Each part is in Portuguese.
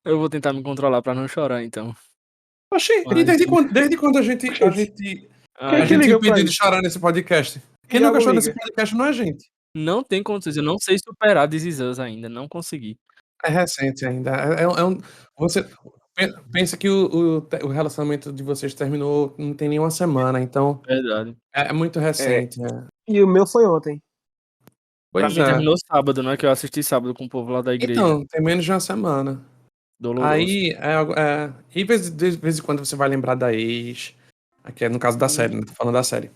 Eu vou tentar me controlar pra não chorar, então. Oxi, e Mas... desde quando a gente Quem é que liga pra impediu de isso? chorar nesse podcast? Quem Diabo nunca chorou nesse liga. podcast não é a gente. Não tem condições, eu não sei superar This Is Us ainda, não consegui. É recente ainda. Você pensa que o relacionamento de vocês terminou não tem nem uma semana, então Verdade. é muito recente. E o meu foi ontem. Pra Pois mim é. terminou sábado, né? Que eu assisti sábado com o povo lá da igreja. Então, tem menos de uma semana. Doloroso. Aí, e de vez em quando você vai lembrar da ex. Aqui é no caso da série, né? Tô falando da série.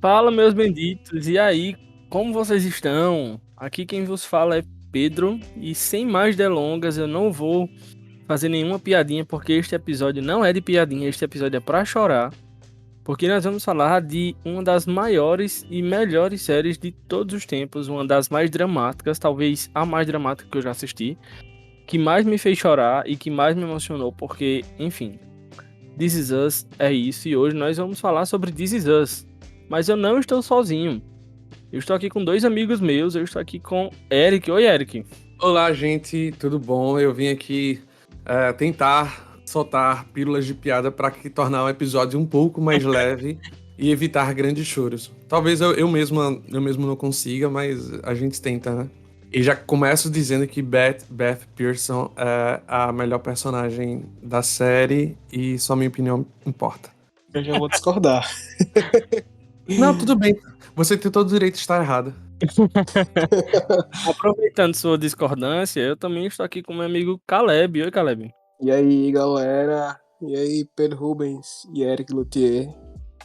Fala, meus benditos, e aí, como vocês estão? Aqui quem vos fala é Pedro, e sem mais delongas, eu não vou fazer nenhuma piadinha, porque este episódio não é de piadinha, este episódio é pra chorar, porque nós vamos falar de uma das maiores e melhores séries de todos os tempos, uma das mais dramáticas, talvez a mais dramática que eu já assisti, que mais me fez chorar e que mais me emocionou, porque, enfim, This Is Us é isso, e hoje nós vamos falar sobre This Is Us. Mas eu não estou sozinho. Eu estou aqui com dois amigos meus. Eu estou aqui com Eric. Oi, Eric. Olá, gente, tudo bom? Eu vim aqui tentar soltar pílulas de piada para tornar o episódio um pouco mais leve e evitar grandes choros. Talvez eu mesmo não consiga, mas a gente tenta, né? E já começo dizendo que Beth Pearson é a melhor personagem da série e só minha opinião importa. Eu já vou discordar. Não, tudo bem. Você tem todo o direito de estar errada. Aproveitando sua discordância, eu também estou aqui com meu amigo Caleb. Oi, Caleb. E aí, galera? E aí, Pedro Rubens e Eric Luthier?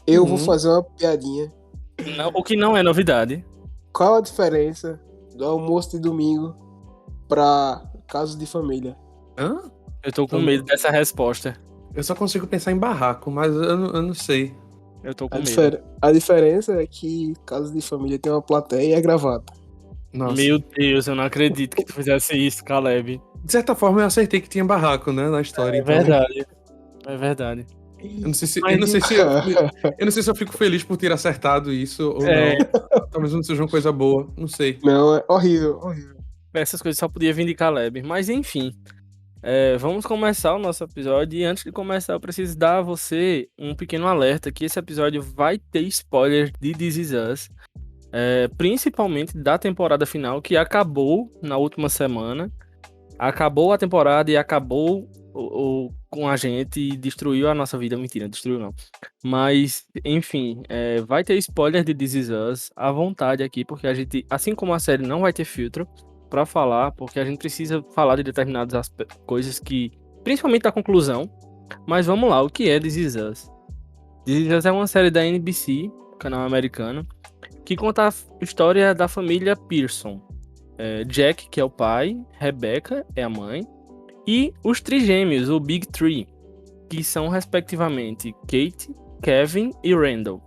Eu vou fazer uma piadinha. Não, o que não é novidade. Qual a diferença do almoço de domingo pra casa de família? Hã? Eu tô com medo dessa resposta. Eu só consigo pensar em barraco, mas eu não sei. Eu tô com medo. A diferença é que casa de família tem uma plateia e é gravata. Nossa. Meu Deus, eu não acredito que tu fizesse isso, Caleb. De certa forma, eu acertei que tinha barraco, né, na história. É verdade. É verdade. Eu não sei se eu fico feliz por ter acertado isso ou não. Talvez não seja uma coisa boa, não sei. Não, é horrível, horrível. Essas coisas só podia vir de Caleb. Mas enfim. Vamos começar o nosso episódio. E antes de começar, eu preciso dar a você um pequeno alerta que esse episódio vai ter spoilers de This Is Us. Principalmente da temporada final, que acabou na última semana. Acabou a temporada e acabou com a gente e destruiu a nossa vida. Mentira, destruiu não. Mas, enfim, vai ter spoiler de This Is Us à vontade aqui, porque a gente, assim como a série, não vai ter filtro pra falar, porque a gente precisa falar de determinadas coisas que, principalmente da conclusão. Mas vamos lá, o que é This Is Us? This Is Us é uma série da NBC, canal americano, que conta a história da família Pearson. Jack, que é o pai, Rebecca é a mãe, e os trigêmeos, o Big Three, que são respectivamente Kate, Kevin e Randall.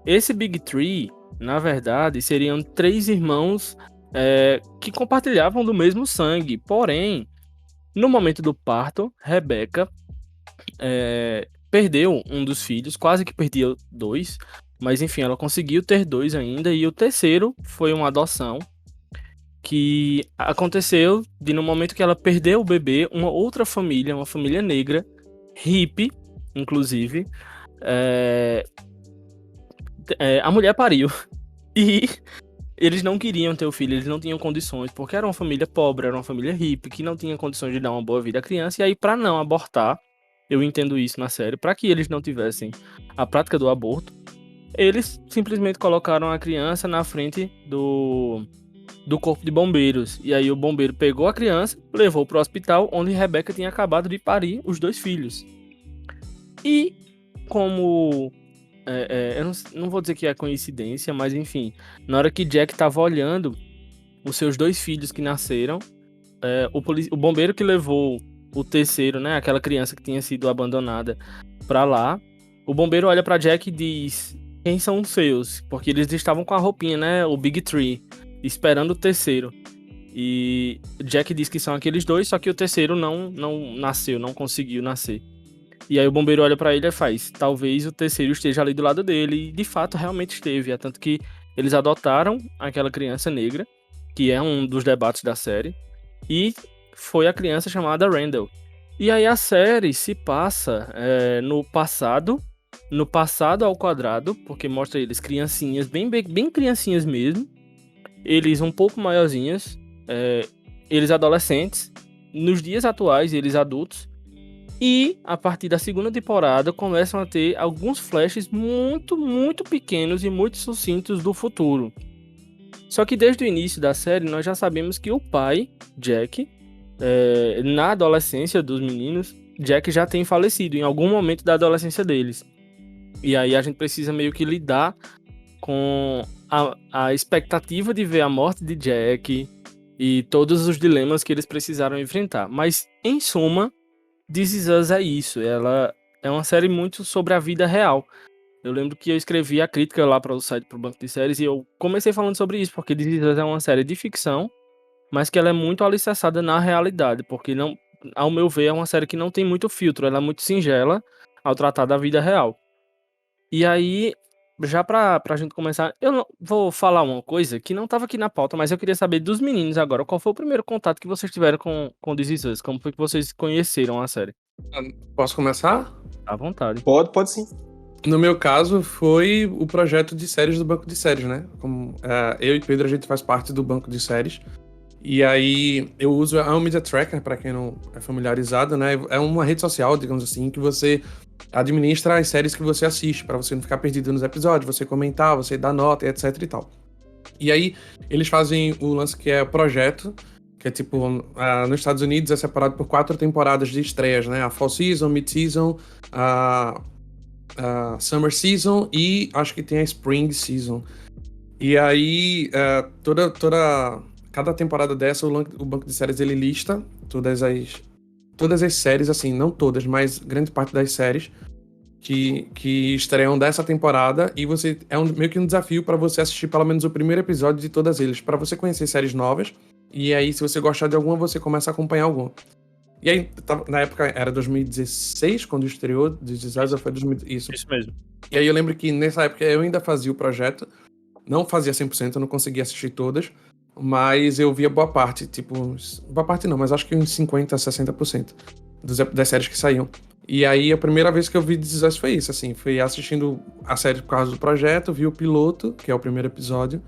Esse Big Three, na verdade, seriam três irmãos que compartilhavam do mesmo sangue, porém, no momento do parto, Rebecca perdeu um dos filhos, quase que perdeu dois, mas enfim, ela conseguiu ter dois ainda, e o terceiro foi uma adoção, que aconteceu no momento que ela perdeu o bebê, uma outra família, uma família negra, hippie, inclusive, a mulher pariu, e eles não queriam ter o filho, eles não tinham condições, porque era uma família pobre, era uma família hippie, que não tinha condições de dar uma boa vida à criança, e aí para não abortar, eu entendo isso na série, para que eles não tivessem a prática do aborto, eles simplesmente colocaram a criança na frente do corpo de bombeiros, e aí o bombeiro pegou a criança, levou para o hospital, onde Rebecca tinha acabado de parir os dois filhos. E como eu não vou dizer que é coincidência, mas enfim, na hora que Jack estava olhando os seus dois filhos que nasceram, o bombeiro que levou o terceiro, né, aquela criança que tinha sido abandonada, para lá, o bombeiro olha para Jack e diz: quem são os seus? Porque eles estavam com a roupinha, né, o Big Three, esperando o terceiro. E Jack diz que são aqueles dois, só que o terceiro não nasceu, não conseguiu nascer. E aí o bombeiro olha pra ele e faz, talvez o terceiro esteja ali do lado dele. E de fato, realmente esteve. É tanto que eles adotaram aquela criança negra, que é um dos debates da série. E foi a criança chamada Randall. E aí a série se passa no passado ao quadrado, porque mostra eles criancinhas, bem criancinhas mesmo. Eles um pouco maiorzinhos, eles adolescentes. Nos dias atuais, eles adultos. E a partir da segunda temporada começam a ter alguns flashes muito, muito pequenos e muito sucintos do futuro. Só que desde o início da série nós já sabemos que o pai, Jack, na adolescência dos meninos, Jack já tem falecido em algum momento da adolescência deles. E aí a gente precisa meio que lidar com a expectativa de ver a morte de Jack e todos os dilemas que eles precisaram enfrentar. Mas, em suma, This Is Us é isso. Ela é uma série muito sobre a vida real. Eu lembro que eu escrevi a crítica lá para o site, para o banco de séries, e eu comecei falando sobre isso, porque This Is Us é uma série de ficção, mas que ela é muito alicerçada na realidade, porque, não, ao meu ver, é uma série que não tem muito filtro, ela é muito singela ao tratar da vida real. E aí, já pra gente começar, vou falar uma coisa que não tava aqui na pauta, mas eu queria saber dos meninos agora, qual foi o primeiro contato que vocês tiveram com This Is Us? Como foi que vocês conheceram a série? Posso começar? À vontade. Pode sim. No meu caso, foi o projeto de séries do Banco de Séries, né? Como, eu e Pedro, a gente faz parte do Banco de Séries. E aí, eu uso a Media Tracker, para quem não é familiarizado, né? É uma rede social, digamos assim, que você administra as séries que você assiste, para você não ficar perdido nos episódios, você comentar, você dar nota, etc e tal. E aí, eles fazem o lance que é projeto, que é tipo, nos Estados Unidos é separado por 4 temporadas de estreias, né? A Fall Season, Mid Season, a Summer Season e acho que tem a Spring Season. E aí, cada temporada dessa, o banco de séries ele lista todas as séries, assim, não todas, mas grande parte das séries que estreiam dessa temporada, e você meio que um desafio para você assistir pelo menos o primeiro episódio de todas eles, para você conhecer séries novas, e aí se você gostar de alguma, você começa a acompanhar alguma. E aí, na época, era 2016, quando estreou, This Is Us, foi 2000, Isso mesmo. E aí eu lembro que nessa época eu ainda fazia o projeto, não fazia 100%, eu não conseguia assistir todas, mas eu via boa parte, tipo, boa parte não, mas acho que uns 50%, 60% das séries que saíam. E aí a primeira vez que eu vi This Is Us foi isso, assim, fui assistindo a série por causa do projeto, vi o piloto, que é o primeiro episódio,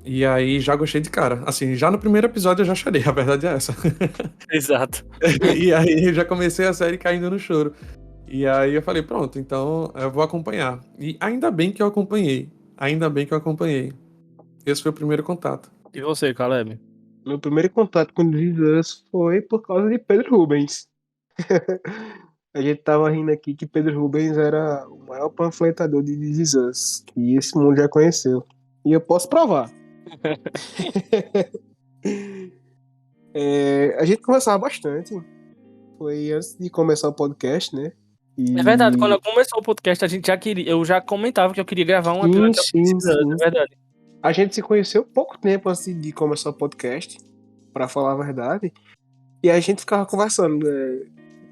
e aí já gostei de cara. Assim, já no primeiro episódio eu já chorei, a verdade é essa. Exato. E aí eu já comecei a série caindo no choro. E aí eu falei, pronto, então eu vou acompanhar. E ainda bem que eu acompanhei. Esse foi o primeiro contato. E você, Caleb? Meu primeiro contato com This Is Us foi por causa de Pedro Rubens. A gente tava rindo aqui que Pedro Rubens era o maior panfletador de This Is Us que esse mundo já conheceu. E eu posso provar. A gente conversava bastante. Foi antes de começar o podcast, né? É verdade, quando começou o podcast, eu já comentava que eu queria gravar um episódio de This Is Us, é verdade. A gente se conheceu pouco tempo antes de começar o podcast, pra falar a verdade. E a gente ficava conversando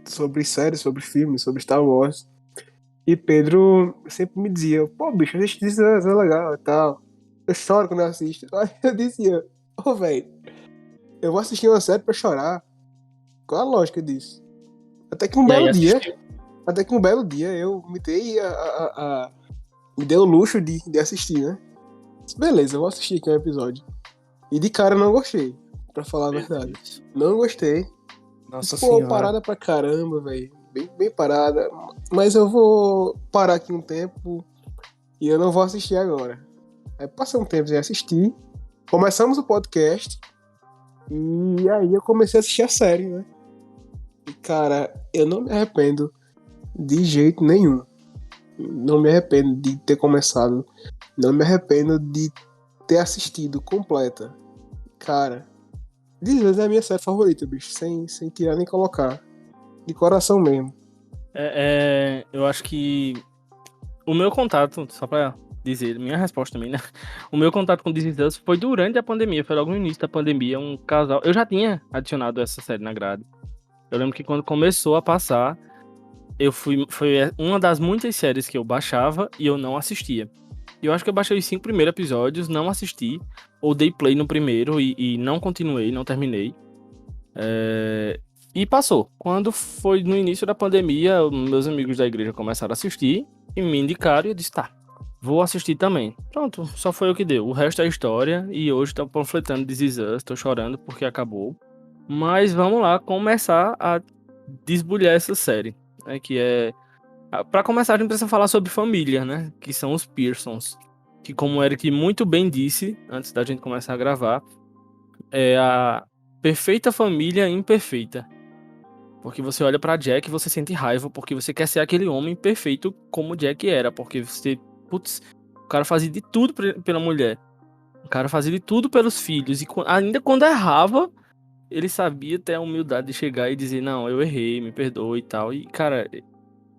sobre séries, sobre filmes, sobre Star Wars. E Pedro sempre me dizia, pô, bicho, assiste This Is Us, é legal e tal. Eu choro quando eu assisto. Aí eu dizia, velho, eu vou assistir uma série pra chorar. Qual a lógica disso? Até que um belo dia eu me dei me dei o luxo de assistir, né? Beleza, eu vou assistir aqui um episódio. E de cara eu não gostei, pra falar a verdade. Não gostei. Nossa Senhora. Parada pra caramba, velho. Bem parada. Mas eu vou parar aqui um tempo e eu não vou assistir agora. Aí passei um tempo sem assistir. Começamos o podcast. E aí eu comecei a assistir a série, né? E cara, eu não me arrependo de jeito nenhum. Não me arrependo de ter começado. Não me arrependo de ter assistido completa. Cara, This Is Us é a minha série favorita, bicho. Sem tirar nem colocar. De coração mesmo. Eu acho que o meu contato, só pra dizer, minha resposta também, né? O meu contato com This Is Us foi durante a pandemia, foi logo no início da pandemia, um casal... Eu já tinha adicionado essa série na grade. Eu lembro que quando começou a passar, foi uma das muitas séries que eu baixava e eu não assistia. Eu acho que eu baixei os 5 primeiros episódios, não assisti, ou dei play no primeiro e não continuei, não terminei. E passou. Quando foi no início da pandemia, meus amigos da igreja começaram a assistir e me indicaram e eu disse, tá, vou assistir também. Pronto, só foi o que deu. O resto é história e hoje tô panfletando This Is Us, tô chorando porque acabou. Mas vamos lá começar a desbulhar essa série, né, que é... Pra começar, a gente precisa falar sobre família, né, que são os Pearsons. Que, como o Eric muito bem disse, antes da gente começar a gravar, é a perfeita família imperfeita. Porque você olha pra Jack e você sente raiva, porque você quer ser aquele homem perfeito como Jack era, porque você, putz, o cara fazia de tudo pela mulher. O cara fazia de tudo pelos filhos, e ainda quando errava, ele sabia ter a humildade de chegar e dizer, não, eu errei, me perdoe e tal. E, cara,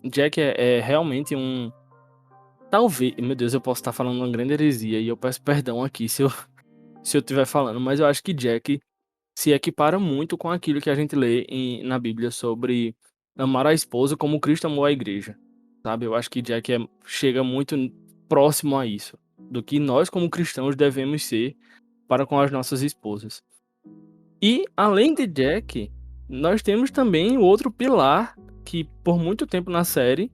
Jack é realmente um... Talvez, meu Deus, eu posso estar falando uma grande heresia, e eu peço perdão aqui se eu estiver falando, mas eu acho que Jack se equipara muito com aquilo que a gente lê na Bíblia sobre amar a esposa como Cristo amou a igreja, sabe? Eu acho que Jack chega muito próximo a isso, do que nós como cristãos devemos ser para com as nossas esposas. E, além de Jack, nós temos também o outro pilar, que por muito tempo na série,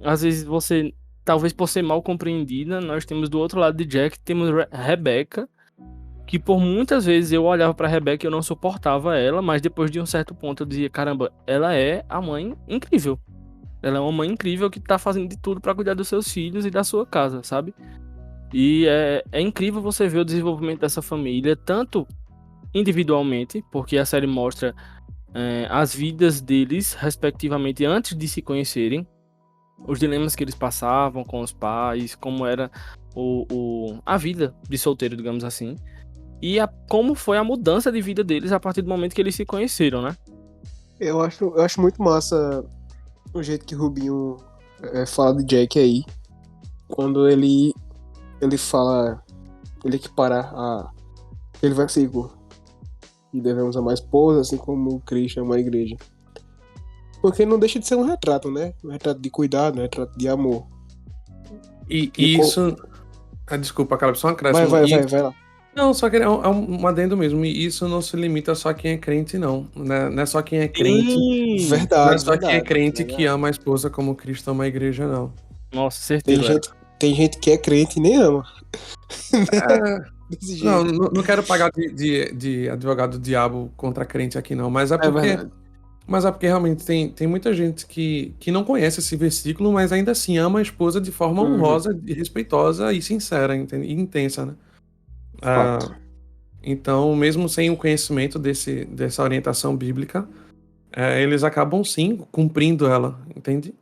às vezes você, talvez por ser mal compreendida, nós temos do outro lado de Jack, temos Rebecca, que por muitas vezes eu olhava pra Rebecca e eu não suportava ela, mas depois de um certo ponto eu dizia, caramba, ela é a mãe incrível. Ela é uma mãe incrível que tá fazendo de tudo pra cuidar dos seus filhos e da sua casa, sabe? E é incrível você ver o desenvolvimento dessa família, tanto individualmente, porque a série mostra as vidas deles, respectivamente, antes de se conhecerem, os dilemas que eles passavam com os pais, como era a vida de solteiro, digamos assim. E como foi a mudança de vida deles a partir do momento que eles se conheceram, né? Eu acho muito massa o jeito que o Rubinho fala de Jack aí. Quando ele fala, ele equipara aquele versículo que devemos amar a esposa, assim como Cristo ama a igreja. Porque não deixa de ser um retrato, né? Um retrato de cuidado, um retrato de amor. E isso... desculpa, cara, só um acréscimo. Vai lá. Não, só que é um adendo mesmo. E isso não se limita só a quem é crente, não. Não é só quem é crente. Verdade, não é só quem é crente que ama a esposa como Cristo ama a igreja, não. Nossa, certeza. Tem gente que é crente e nem ama. Desse jeito. Não quero pagar de advogado do diabo contra crente aqui, não. Mas é porque realmente tem muita gente que não conhece esse versículo, mas ainda assim ama a esposa de forma honrosa, respeitosa e sincera, e intensa, né? Então, mesmo sem o conhecimento dessa orientação bíblica, eles acabam sim cumprindo ela, entende?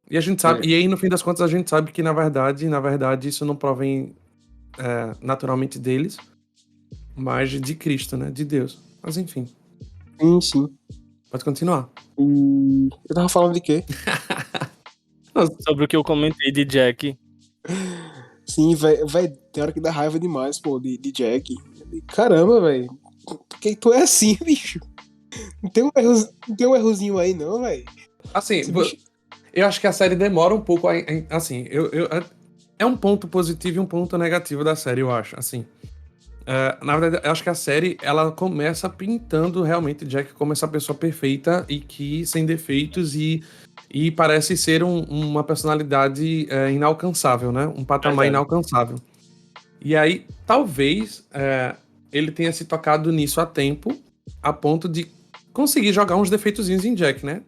E a gente sabe, e aí no fim das contas a gente sabe que na verdade isso não provém naturalmente deles, mas de Cristo, né? De Deus. Mas enfim. Sim. Pode continuar. Eu tava falando de quê? Sobre o que eu comentei de Jack. Sim, velho, tem hora que dá raiva demais, pô, de Jack. Caramba, velho. Por que tu é assim, bicho? Não tem um errozinho aí, não, velho. Assim, eu acho que a série demora um pouco assim, é um ponto positivo e um ponto negativo da série, eu acho, assim. Na verdade, eu acho que a série, ela começa pintando realmente Jack como essa pessoa perfeita e que sem defeitos e parece ser uma personalidade inalcançável, né? Um patamar inalcançável. E aí, talvez ele tenha se tocado nisso a tempo, a ponto de conseguir jogar uns defeitozinhos em Jack, né?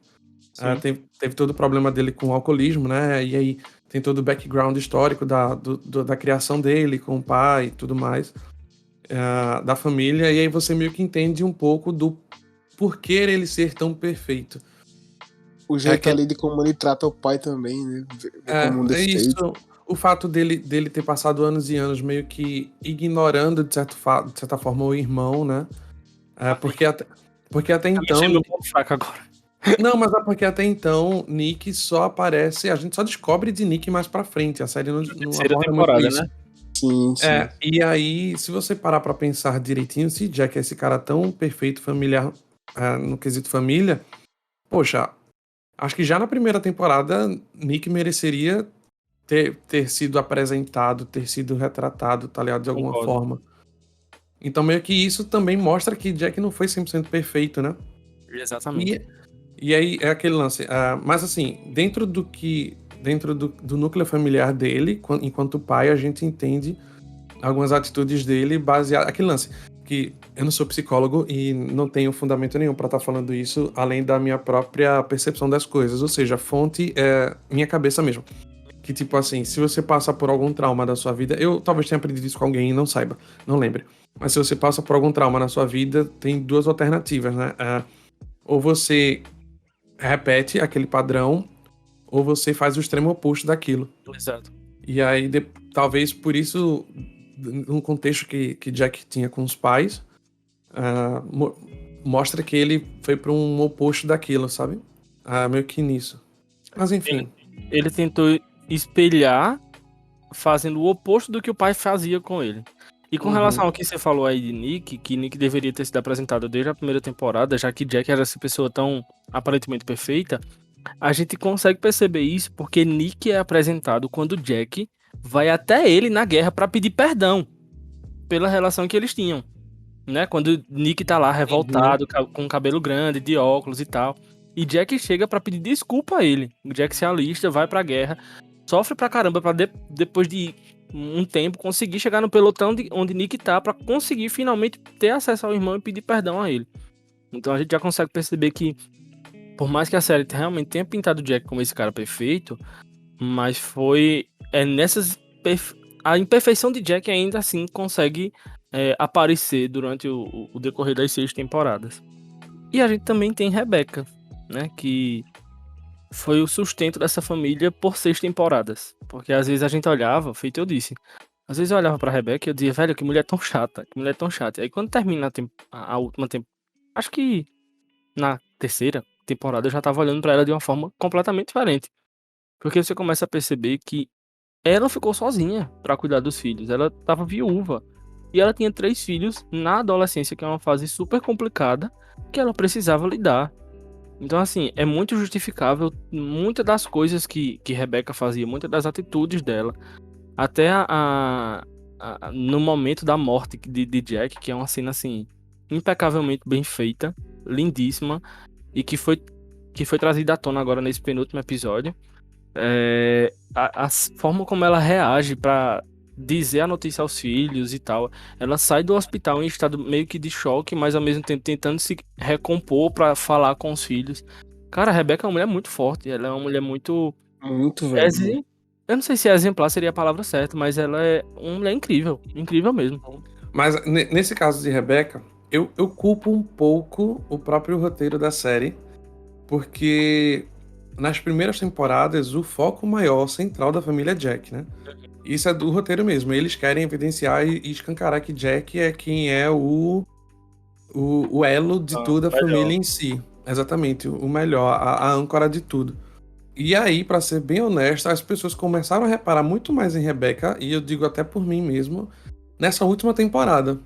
Teve todo o problema dele com o alcoolismo, né? E aí tem todo o background histórico da criação dele com o pai e tudo mais, da família. E aí você meio que entende um pouco do porquê ele ser tão perfeito. O jeito ali de como ele trata o pai também, né? Como um defeito. Isso, o fato dele ter passado anos e anos meio que ignorando, de certa forma, o irmão, né? Porque até então... Mexendo um pouco fraco agora. Não, mas é porque até então Nick só aparece... A gente só descobre de Nick mais pra frente. A série não aborda muito isso. Né? Sim. E aí, se você parar pra pensar direitinho, se Jack é esse cara tão perfeito, familiar, no quesito família, poxa, Acho que já na primeira temporada, Nick mereceria ter sido apresentado, ter sido retratado, tá ligado? De alguma Concordo. forma. Então, meio que isso também mostra que Jack não foi 100% perfeito, né? Exatamente. E aí é aquele lance. Mas assim, dentro do núcleo familiar dele, enquanto pai, a gente entende algumas atitudes dele baseadas. Aquele lance que eu não sou psicólogo e não tenho fundamento nenhum pra estar falando isso, além da minha própria percepção das coisas. Ou seja, a fonte é minha cabeça mesmo. Que tipo assim, se você passa por algum trauma da sua vida, eu talvez tenha aprendido isso com alguém e não saiba, não lembre. Mas se você passa por algum trauma na sua vida, tem duas alternativas, né? Ou você repete aquele padrão, ou você faz o extremo oposto daquilo. Exato. E aí, talvez por isso, num contexto que Jack tinha com os pais, mostra que ele foi para um oposto daquilo, sabe? Meio que nisso. Mas enfim. Ele tentou espelhar fazendo o oposto do que o pai fazia com ele. E com relação ao que você falou aí de Nick, que Nick deveria ter sido apresentado desde a primeira temporada, já que Jack era essa pessoa tão aparentemente perfeita, a gente consegue perceber isso porque Nick é apresentado quando Jack vai até ele na guerra pra pedir perdão pela relação que eles tinham, né? Quando Nick tá lá revoltado, com o cabelo grande, de óculos e tal, e Jack chega pra pedir desculpa a ele. O Jack se alista, vai pra guerra, sofre pra caramba pra depois de um tempo conseguir chegar no pelotão onde Nick tá pra conseguir finalmente ter acesso ao irmão e pedir perdão a ele. Então a gente já consegue perceber que, por mais que a série realmente tenha pintado o Jack como esse cara perfeito, mas a imperfeição de Jack ainda assim consegue aparecer durante o decorrer das 6 temporadas. E a gente também tem Rebecca, né, que foi o sustento dessa família por 6 temporadas. Porque às vezes a gente olhava, feito eu disse, às vezes eu olhava pra Rebecca e eu dizia, velho, que mulher tão chata, que mulher tão chata. E aí quando termina a última temporada, acho que na terceira temporada eu já tava olhando pra ela de uma forma completamente diferente. Porque você começa a perceber que ela ficou sozinha pra cuidar dos filhos. Ela tava viúva. E ela tinha 3 filhos na adolescência, que é uma fase super complicada, que ela precisava lidar. Então, assim, é muito justificável muitas das coisas que Rebecca fazia, muitas das atitudes dela. Até no momento da morte de Jack, que é uma cena, assim, impecavelmente bem feita, lindíssima, e que foi trazida à tona agora nesse penúltimo episódio. A forma como ela reage pra dizer a notícia aos filhos e tal. Ela sai do hospital em estado meio que de choque, mas ao mesmo tempo tentando se recompor pra falar com os filhos. Cara, a Rebecca é uma mulher muito forte. Ela é uma mulher muito. Muito velho. Eu não sei se exemplar seria a palavra certa, mas ela é uma mulher incrível. Incrível mesmo. Mas nesse caso de Rebecca, eu culpo um pouco o próprio roteiro da série, porque nas primeiras temporadas o foco maior, central da família é Jack, né? Isso é do roteiro mesmo. Eles querem evidenciar e escancarar que Jack é quem é o elo de toda a família em si. Exatamente, o melhor, a âncora de tudo. E aí, pra ser bem honesto, as pessoas começaram a reparar muito mais em Rebecca, e eu digo até por mim mesmo, nessa última temporada.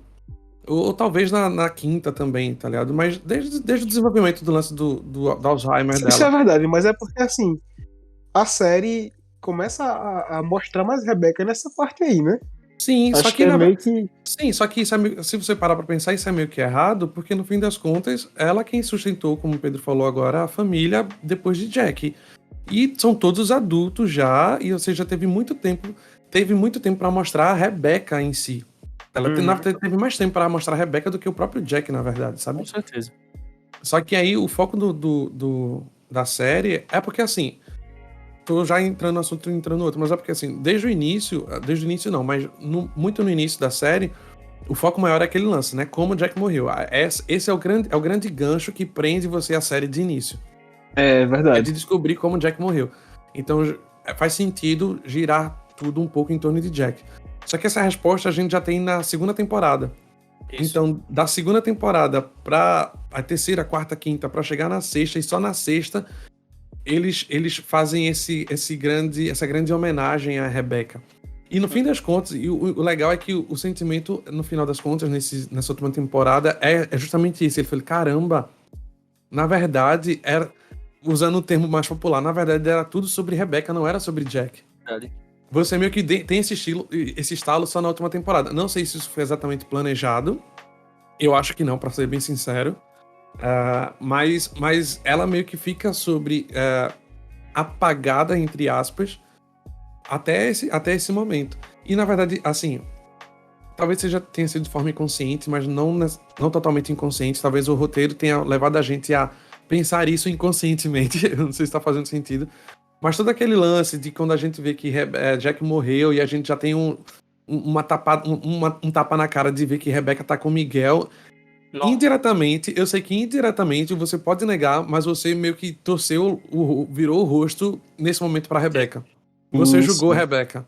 Ou talvez na quinta também, tá ligado? Mas desde o desenvolvimento do lance do Alzheimer dela. Isso é verdade, mas é porque assim, a série começa a mostrar mais Rebecca nessa parte aí, né? Sim, Acho só que é meio que. Sim, só que isso se você parar pra pensar, isso é meio que errado, porque no fim das contas, ela quem sustentou, como o Pedro falou agora, a família depois de Jack. E são todos adultos já, e você já teve muito tempo pra mostrar a Rebecca em si. Ela na verdade teve mais tempo pra mostrar a Rebecca do que o próprio Jack, na verdade, sabe? Com certeza. Só que aí o foco da série é porque assim, tô já entrando no assunto e entrando no outro, mas é porque assim, desde o início não, mas muito no início da série, o foco maior é aquele lance, né? Como o Jack morreu. Esse é o grande gancho que prende você à série de início. É É verdade. de descobrir como o Jack morreu. Então faz sentido girar tudo um pouco em torno de Jack. Só que essa resposta a gente já tem na segunda temporada. Isso. Então, da segunda temporada pra a terceira, quarta, quinta, pra chegar na sexta, e só na sexta eles fazem essa grande homenagem à Rebecca. E no fim das contas, e o legal é que o sentimento, no final das contas, nessa última temporada, é justamente isso. Ele falou, caramba, na verdade, usando o termo mais popular, na verdade era tudo sobre Rebecca, não era sobre Jack. Verdade. Você meio que tem esse estalo só na última temporada. Não sei se isso foi exatamente planejado. Eu acho que não, pra ser bem sincero. Mas ela meio que fica apagada, entre aspas, até esse momento. E, na verdade, assim, talvez tenha sido de forma inconsciente, mas não totalmente inconsciente. Talvez o roteiro tenha levado a gente a pensar isso inconscientemente. Eu não sei se tá fazendo sentido. Mas todo aquele lance de quando a gente vê que Jack morreu e a gente já tem um tapa na cara de ver que Rebecca tá com Miguel. Nossa. Indiretamente, eu sei que indiretamente você pode negar, mas você meio que virou o rosto nesse momento pra Rebecca. Você Isso. julgou Rebecca.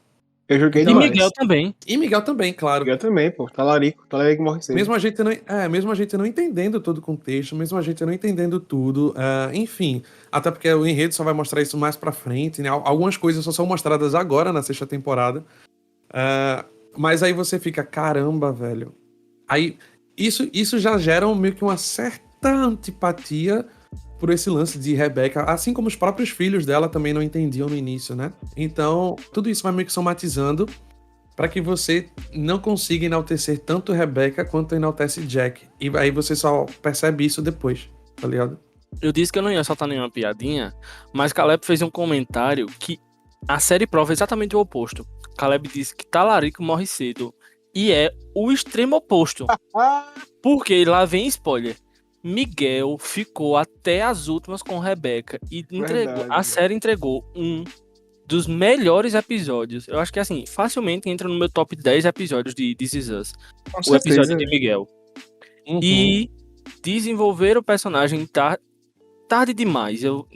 Eu joguei E demais. Miguel também. E Miguel também, claro. Miguel também, pô. Talarico morre cedo. Mesmo a gente não entendendo todo o contexto, mesmo a gente não entendendo tudo, enfim. Até porque o enredo só vai mostrar isso mais pra frente, né? Algumas coisas só são mostradas agora na 6ª temporada. Mas aí você fica, caramba, velho. Aí isso já gera meio que uma certa antipatia por esse lance de Rebecca, assim como os próprios filhos dela também não entendiam no início, né? Então, tudo isso vai meio que somatizando para que você não consiga enaltecer tanto Rebecca quanto enaltece Jack. E aí você só percebe isso depois, tá ligado? Eu disse que eu não ia soltar nenhuma piadinha, mas Caleb fez um comentário que a série prova exatamente o oposto. Caleb disse que Talarico morre cedo. E é o extremo oposto. Porque lá vem spoiler. Miguel ficou até as últimas com Rebecca e a série entregou um dos melhores episódios. Eu acho que assim, facilmente entra no meu top 10 episódios de This Is Us. O episódio de Miguel. Uhum. E desenvolver o personagem tarde demais. Eu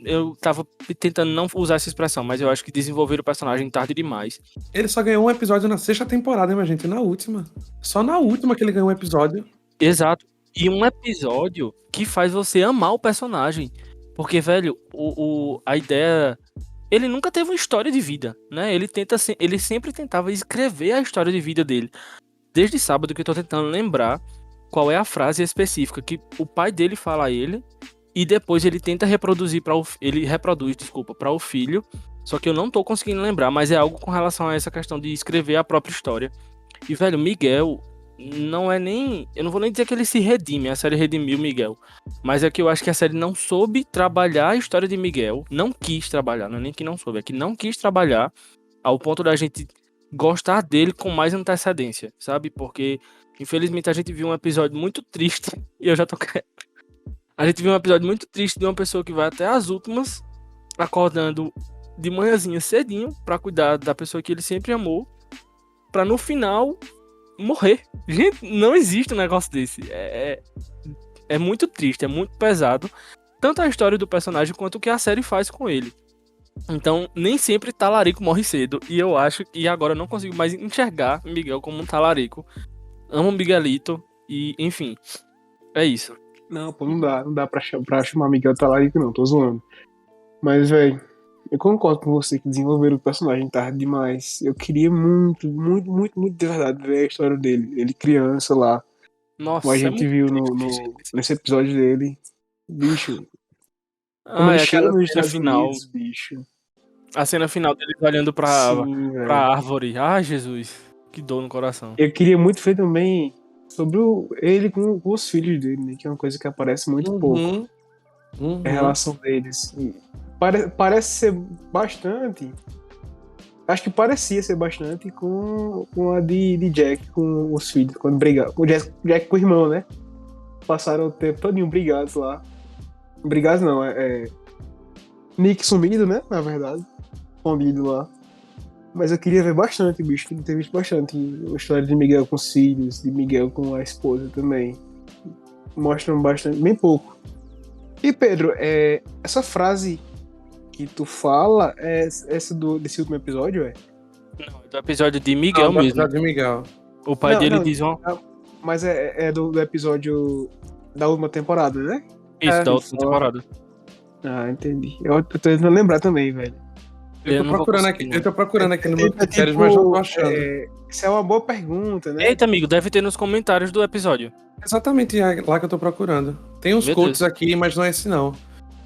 tava tentando não usar essa expressão, mas eu acho que desenvolver o personagem tarde demais. Ele só ganhou um episódio na 6ª temporada, hein, minha gente? Na última. Só na última que ele ganhou um episódio. Exato. E um episódio que faz você amar o personagem. Porque, velho, a ideia... Ele nunca teve uma história de vida, né? Ele sempre tentava escrever a história de vida dele. Desde sábado que eu tô tentando lembrar qual é a frase específica que o pai dele fala a ele e depois ele tenta reproduzir para o filho. Só que eu não tô conseguindo lembrar, mas é algo com relação a essa questão de escrever a própria história. E, velho, Miguel não é nem... Eu não vou nem dizer que ele se redime, a série redimiu Miguel. Mas é que eu acho que a série não soube trabalhar a história de Miguel. Não quis trabalhar, não é nem que não soube, é que não quis trabalhar ao ponto da gente gostar dele com mais antecedência, sabe? Porque, infelizmente, a gente viu um episódio muito triste, e eu já tô quieto. A gente viu um episódio muito triste de uma pessoa que vai até as últimas, acordando de manhãzinha cedinho pra cuidar da pessoa que ele sempre amou, pra no final morrer. Gente, não existe um negócio desse. É muito triste, é muito pesado. Tanto a história do personagem quanto o que a série faz com ele. Então, nem sempre Talarico morre cedo. E eu acho que agora eu não consigo mais enxergar Miguel como um Talarico. Amo Miguelito. E, enfim, é isso. Não, pô, não dá pra chamar Miguel Talarico, não, tô zoando. Mas, velho, eu concordo com você que desenvolveram o personagem tarde demais. Eu queria muito de verdade ver a história dele. Ele criança lá. Nossa, Como a gente viu nesse episódio dele. Bicho. Como ele chega nos Estados Unidos, bicho. A cena final dele olhando pra árvore. Ai, Jesus. Que dor no coração. Eu queria muito ver também sobre ele com os filhos dele, né? Que é uma coisa que aparece muito pouco. A relação deles. Parece ser bastante. Acho que parecia ser bastante com a de Jack, com os filhos, quando brigaram. O Jack com o irmão, né? Passaram o tempo todinho brigados lá. Brigados não, Nick sumido, né? Na verdade. Escondido lá. Mas eu queria ver bastante, bicho. Queria ter visto bastante a história de Miguel com os filhos, de Miguel com a esposa também. Mostram bastante, bem pouco. E Pedro, essa frase que tu fala é essa desse último episódio, Não, é do episódio de Miguel mesmo. Episódio de Miguel. O pai dele diz uma... Mas é do episódio da última temporada, né? Isso, da última temporada. Ah, entendi. Eu tô tentando lembrar também, velho. Eu tô procurando aqui no meu critérios, mas não tô achando. Isso é uma boa pergunta, né? Eita, amigo, deve ter nos comentários do episódio. Exatamente lá que eu tô procurando. Tem uns quotes aqui, mas não é esse não.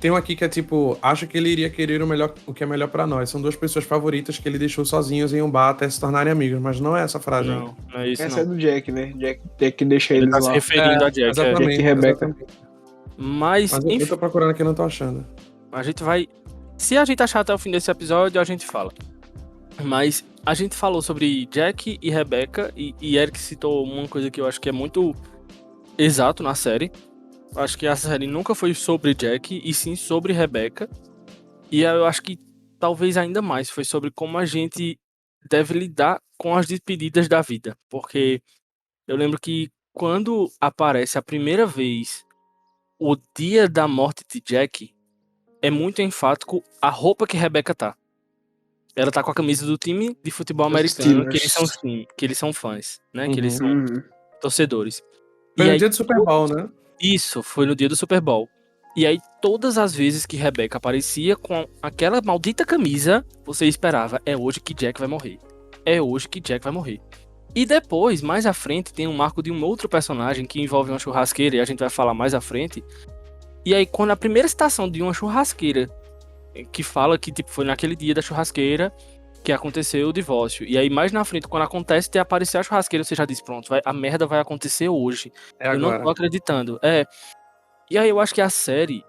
Tem um aqui que é tipo, acho que ele iria querer o que é melhor pra nós. São duas pessoas favoritas que ele deixou sozinhos em um bar até se tornarem amigos, mas não é essa frase aí. Não é isso Essa é não. do Jack, né? Jack deixa Ele eles tá se lá. referindo a Jack. Exatamente. Jack e Rebecca. Exatamente. Mas, Mas eu enfim, tô procurando aqui e não tô achando. a gente vai... Se a gente achar até o fim desse episódio, a gente fala. Mas a gente falou sobre Jack e Rebecca, e Eric citou uma coisa que eu acho que é muito exato na série. Acho que a série nunca foi sobre Jack, e sim sobre Rebecca. E eu acho que talvez ainda mais foi sobre como a gente deve lidar com as despedidas da vida. Porque eu lembro que quando aparece a primeira vez o dia da morte de Jack, é muito enfático a roupa que Rebecca tá. Ela tá com a camisa do time de futebol Os americano, Steelers. que eles são fãs, né? Que eles Uhum. são Uhum. torcedores. Foi E no aí, dia do Super Bowl, né? isso foi no dia do Super Bowl. E aí, todas as vezes que Rebecca aparecia com aquela maldita camisa, você esperava, é hoje que Jack vai morrer. É hoje que Jack vai morrer. E depois, mais à frente, tem um marco de um outro personagem que envolve uma churrasqueira, e a gente vai falar mais à frente. E aí, quando a primeira citação de uma churrasqueira, que fala que tipo, foi naquele dia da churrasqueira que aconteceu o divórcio. E aí, mais na frente, quando acontece de aparecer a churrasqueira, você já diz, pronto, a merda vai acontecer hoje. É Eu não agora. tô acreditando. E aí eu acho que a série,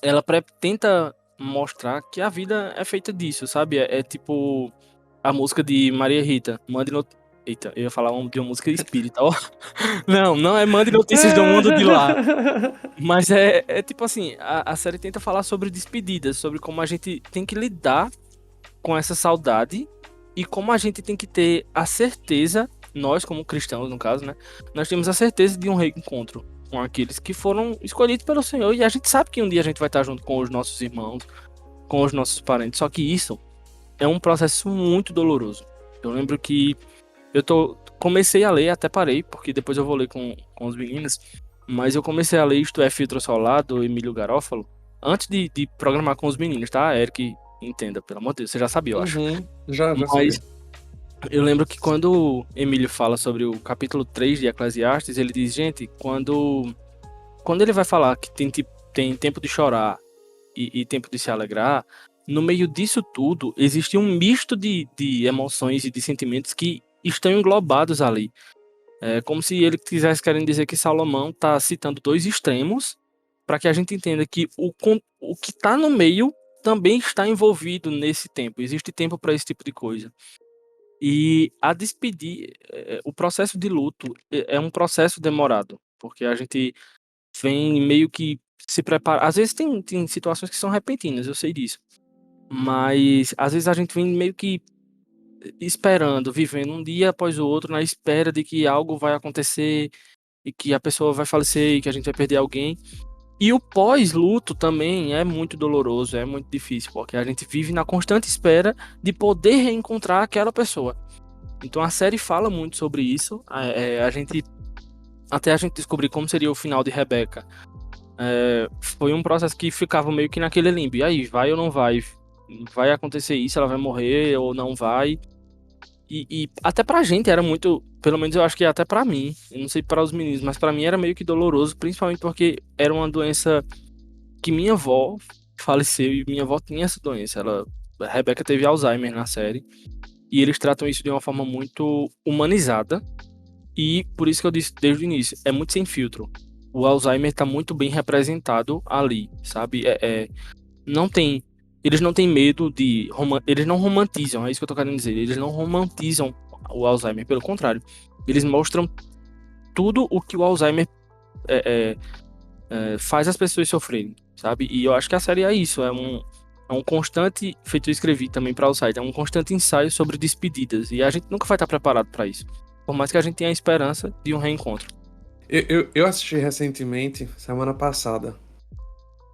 ela tenta mostrar que a vida é feita disso, sabe? É tipo a música de Maria Rita, Mande Notícias. Eita, eu ia falar de uma música espírita, ó. Não é Mande Notícias do Mundo de Lá. Mas é tipo assim, a série tenta falar sobre despedidas, sobre como a gente tem que lidar com essa saudade e como a gente tem que ter a certeza, nós como cristãos no caso, né? Nós temos a certeza de um reencontro com aqueles que foram escolhidos pelo Senhor e a gente sabe que um dia a gente vai estar junto com os nossos irmãos, com os nossos parentes, só que isso é um processo muito doloroso. Eu lembro que comecei a ler, até parei, porque depois eu vou ler com os meninos, mas eu comecei a ler Isto é Filtro Solar, do Emílio Garófalo, antes de programar com os meninos, tá? Eric, entenda, pelo amor de Deus, você já sabia, eu acho. Uhum. Já Mas sabia. eu lembro que quando o Emílio fala sobre o capítulo 3 de Eclesiastes, ele diz, gente, quando ele vai falar que tem tempo de chorar e tempo de se alegrar, no meio disso tudo, existe um misto de emoções e de sentimentos que estão englobados ali. É como se ele quisesse querendo dizer que Salomão está citando dois extremos para que a gente entenda que o que está no meio também está envolvido nesse tempo. Existe tempo para esse tipo de coisa. E a despedir, o processo de luto é um processo demorado, porque a gente vem meio que se prepara. Às vezes tem situações que são repentinas, eu sei disso. Mas às vezes a gente vem meio que esperando, vivendo um dia após o outro, na espera de que algo vai acontecer e que a pessoa vai falecer e que a gente vai perder alguém. E o pós-luto também é muito doloroso, é muito difícil, porque a gente vive na constante espera de poder reencontrar aquela pessoa. Então a série fala muito sobre isso. Até a gente descobrir como seria o final de Rebecca. Foi um processo que ficava meio que naquele limbo. E aí, vai ou não vai? Vai acontecer isso, ela vai morrer ou não vai? E até pra gente era muito, pelo menos eu acho que até pra mim, eu não sei para os meninos, mas pra mim era meio que doloroso, principalmente porque era uma doença que minha avó faleceu e minha avó tinha essa doença. A Rebecca teve Alzheimer na série e eles tratam isso de uma forma muito humanizada e por isso que eu disse desde o início, é muito sem filtro. O Alzheimer tá muito bem representado ali, sabe? Não tem. Eles não têm medo de. Eles não romantizam, é isso que eu tô querendo dizer. Eles não romantizam o Alzheimer, pelo contrário. Eles mostram tudo o que o Alzheimer faz as pessoas sofrerem, sabe? E eu acho que a série é isso. É um constante. Feito eu escrevi também para o site. É um constante ensaio sobre despedidas. E a gente nunca vai estar preparado para isso. Por mais que a gente tenha a esperança de um reencontro. Eu assisti recentemente, semana passada.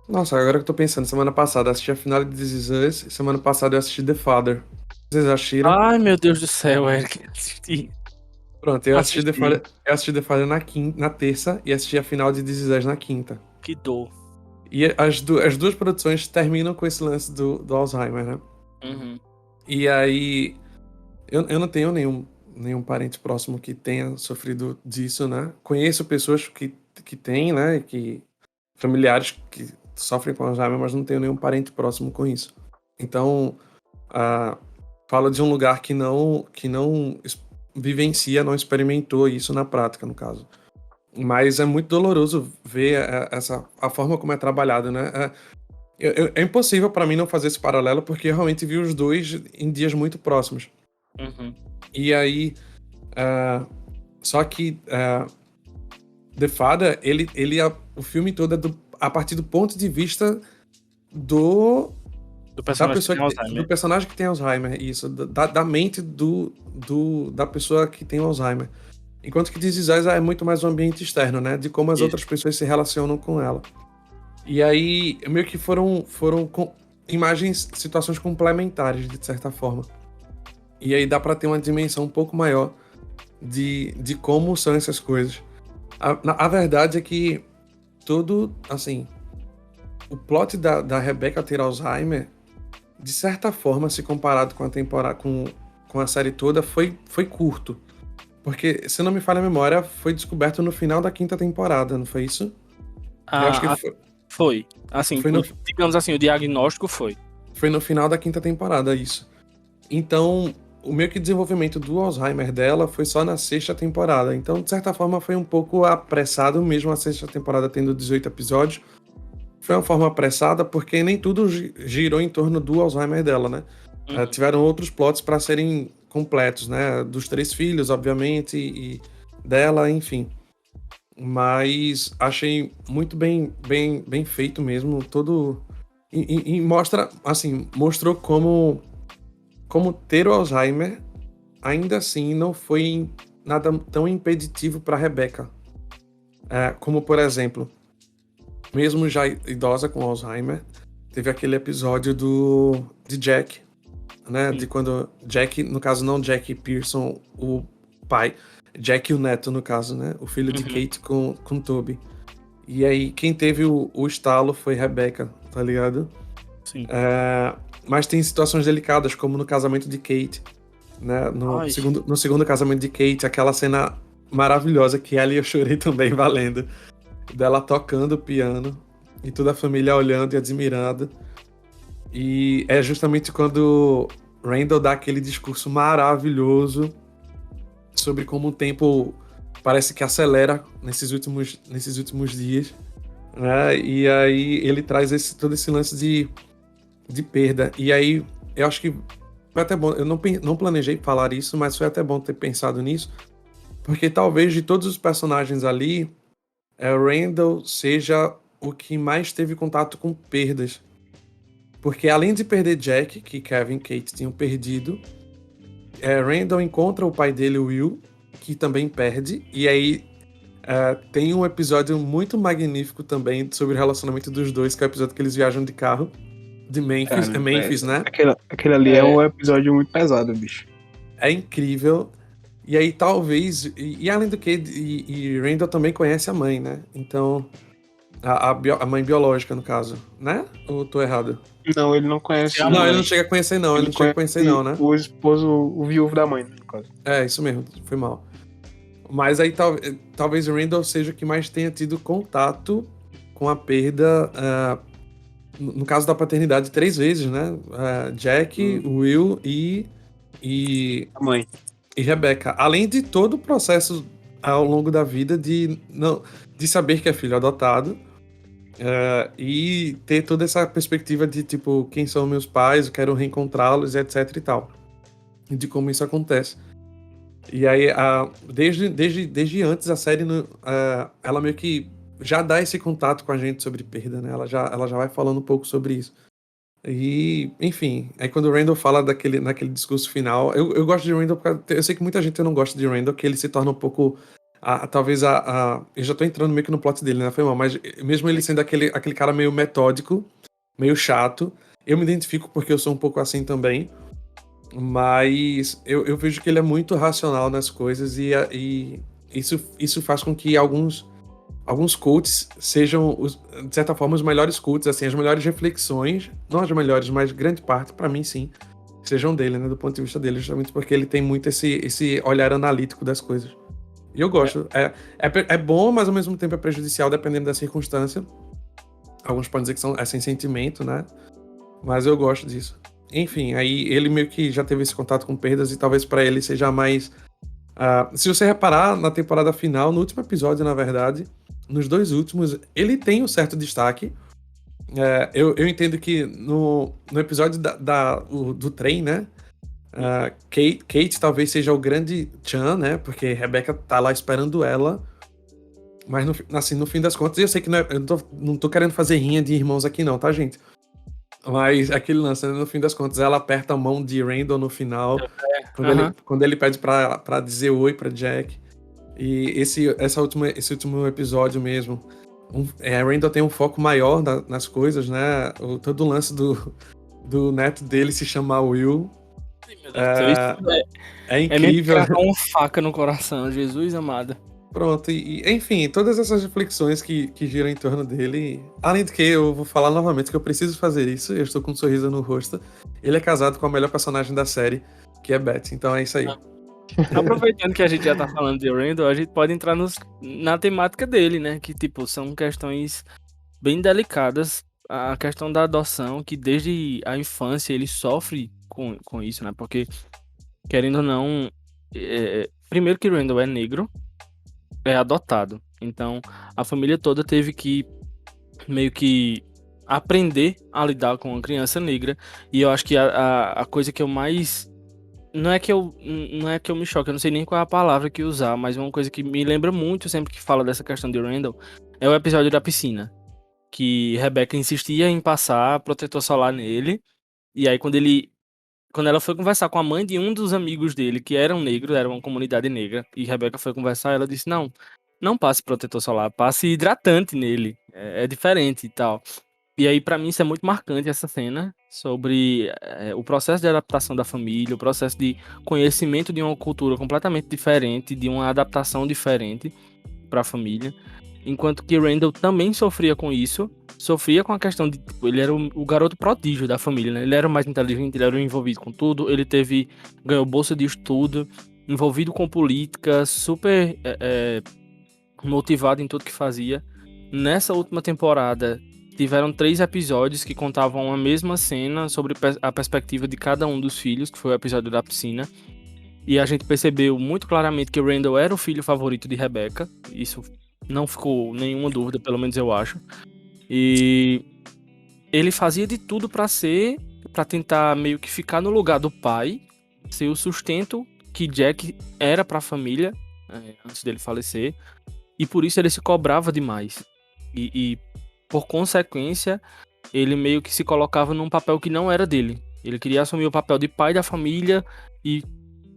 Nossa, agora que eu tô pensando, semana passada eu assisti a final de This Is Us, semana passada eu assisti The Father. Vocês assistiram? Ai, meu Deus do céu, Eric. Assisti. Pronto, eu assisti The Father na terça e assisti a final de This Is Us na quinta. Que dor. E as duas produções terminam com esse lance do Alzheimer, né? Uhum. E aí, eu não tenho nenhum parente próximo que tenha sofrido disso, né? Conheço pessoas que têm, né? Familiares que sofrem com Alzheimer, mas não tenho nenhum parente próximo com isso. Então, fala de um lugar que não vivencia, não experimentou isso na prática, no caso. Mas é muito doloroso ver a forma como é trabalhado, né? É impossível para mim não fazer esse paralelo, porque eu realmente vi os dois em dias muito próximos. Uhum. E aí, só que The Father, o filme todo é a partir do ponto de vista do personagem que tem Alzheimer, isso, da mente da pessoa que tem Alzheimer. Enquanto que This Is Us é muito mais um ambiente externo, né? De como as outras pessoas se relacionam com ela. E aí, meio que foram imagens, situações complementares, de certa forma. E aí dá pra ter uma dimensão um pouco maior de como são essas coisas. A verdade é que o plot da Rebecca ter Alzheimer, de certa forma, se comparado com a temporada, com a série toda, foi curto. Porque, se não me falha a memória, foi descoberto no final da 5ª temporada, não foi isso? Eu acho que foi. Assim, digamos assim, o diagnóstico foi. Foi no final da 5ª temporada, isso. Então, o meio que desenvolvimento do Alzheimer dela foi só na 6ª temporada. Então, de certa forma, foi um pouco apressado, mesmo a 6ª temporada tendo 18 episódios. Foi uma forma apressada, porque nem tudo girou em torno do Alzheimer dela, né? Uhum. Tiveram outros plots para serem completos, né? Dos 3 filhos, obviamente, e dela, enfim. Mas achei muito bem feito mesmo, todo... E mostra, assim, mostrou como ter o Alzheimer, ainda assim, não foi nada tão impeditivo para Rebecca. Como, por exemplo, mesmo já idosa com Alzheimer, teve aquele episódio de Jack, né? De quando Jack, no caso não Jack Pearson, o pai, Jack o neto, no caso, né? O filho de Kate com Toby. E aí, quem teve o estalo foi Rebecca, tá ligado? Sim. Mas tem situações delicadas, como no casamento de Kate, né? No segundo casamento de Kate, aquela cena maravilhosa que ela e eu chorei também valendo, dela tocando piano e toda a família olhando e admirando. E é justamente quando Randall dá aquele discurso maravilhoso sobre como o tempo parece que acelera nesses últimos dias, né? E aí ele traz todo esse lance de perda. E aí eu acho que foi até bom, eu não planejei falar isso, mas foi até bom ter pensado nisso, porque talvez de todos os personagens ali, Randall seja o que mais teve contato com perdas. Porque além de perder Jack, que Kevin e Kate tinham perdido, Randall encontra o pai dele, Will, que também perde, e aí tem um episódio muito magnífico também sobre o relacionamento dos dois, que é o episódio que eles viajam de carro de Memphis. Cara, Memphis, né? Aquele ali é um episódio muito pesado, bicho. É incrível. E aí talvez... E além do que, e Randall também conhece a mãe, né? Então... A mãe biológica, no caso, né? Ou tô errado? Não, ele não conhece. Não, ele não chega a conhecer, não. Ele não chega a conhecer, não, né? O esposo, o viúvo da mãe, no caso. Isso mesmo. Foi mal. Mas aí talvez o Randall seja o que mais tenha tido contato com a perda, no caso da paternidade, 3 vezes, né? Jack, Will e A mãe. E Rebecca. Além de todo o processo ao longo da vida de saber que é filho adotado, e ter toda essa perspectiva de, tipo, quem são meus pais, eu quero reencontrá-los, etc e tal. E de como isso acontece. E aí, desde antes, a série, ela meio que já dá esse contato com a gente sobre perda, né? Ela já vai falando um pouco sobre isso. E, enfim, aí quando o Randall fala naquele discurso final, eu gosto de Randall porque eu sei que muita gente não gosta de Randall, que ele se torna um pouco... eu já tô entrando meio que no plot dele, né? Foi mal, mas mesmo ele sendo aquele cara meio metódico, meio chato, eu me identifico porque eu sou um pouco assim também, mas eu vejo que ele é muito racional nas coisas e isso faz com que alguns coaches sejam, de certa forma, os melhores coaches, assim, as melhores reflexões, não as melhores, mas grande parte, pra mim, sim, sejam dele, né? Do ponto de vista dele, justamente porque ele tem muito esse olhar analítico das coisas. E eu gosto. É bom, mas ao mesmo tempo é prejudicial, dependendo da circunstância. Alguns podem dizer que é sem sentimento, né? Mas eu gosto disso. Enfim, aí ele meio que já teve esse contato com perdas e talvez pra ele seja mais... se você reparar na temporada final, no último episódio, na verdade, nos 2 últimos, ele tem um certo destaque. Eu entendo que no episódio do trem, né? Kate talvez seja o grande Chan, né? Porque Rebecca tá lá esperando ela. Mas no fim das contas, eu sei que eu não tô querendo fazer rinha de irmãos aqui não, tá, gente? Mas aquele lance, né, no fim das contas, ela aperta a mão de Randall no final, quando ele pede pra dizer oi pra Jack. E esse último episódio mesmo, Randall tem um foco maior nas coisas, né? Todo o lance do neto dele se chamar Will. É incrível. É uma faca no coração, Jesus amado. Pronto, enfim, todas essas reflexões que giram em torno dele. Além do que, eu vou falar novamente que eu preciso fazer isso, eu estou com um sorriso no rosto. Ele é casado com a melhor personagem da série, que é Beth, então é isso aí. Aproveitando que a gente já tá falando de Randall, a gente pode entrar na temática dele, né? Que, tipo, são questões bem delicadas. A questão da adoção, que desde a infância ele sofre com isso, né? Porque, querendo ou não, primeiro que Randall é negro, é adotado. Então, a família toda teve que meio que aprender a lidar com uma criança negra. E eu acho que a coisa que eu mais... Não é que eu me choque, eu não sei nem qual é a palavra que usar, mas uma coisa que me lembra muito sempre que fala dessa questão de Randall é o episódio da piscina. Que Rebecca insistia em passar protetor solar nele. E aí quando ela foi conversar com a mãe de um dos amigos dele, que eram negros, era uma comunidade negra, e Rebecca foi conversar, ela disse, não passe protetor solar, passe hidratante nele, é diferente e tal. E aí, pra mim, isso é muito marcante, essa cena, sobre o processo de adaptação da família, o processo de conhecimento de uma cultura completamente diferente, de uma adaptação diferente pra família. Enquanto que Randall também sofria com isso, sofria com a questão de, tipo, ele era o garoto prodígio da família, né? Ele era o mais inteligente, ele era envolvido com tudo, ganhou bolsa de estudo, envolvido com política, super motivado em tudo que fazia. Nessa última temporada, tiveram 3 episódios que contavam a mesma cena sobre a perspectiva de cada um dos filhos, que foi o episódio da piscina. E a gente percebeu muito claramente que Randall era o filho favorito de Rebecca. Isso não ficou nenhuma dúvida, pelo menos eu acho. E ele fazia de tudo pra tentar meio que ficar no lugar do pai, ser o sustento que Jack era pra família, antes dele falecer. E por isso ele se cobrava demais. E por consequência, ele meio que se colocava num papel que não era dele. Ele queria assumir o papel de pai da família e,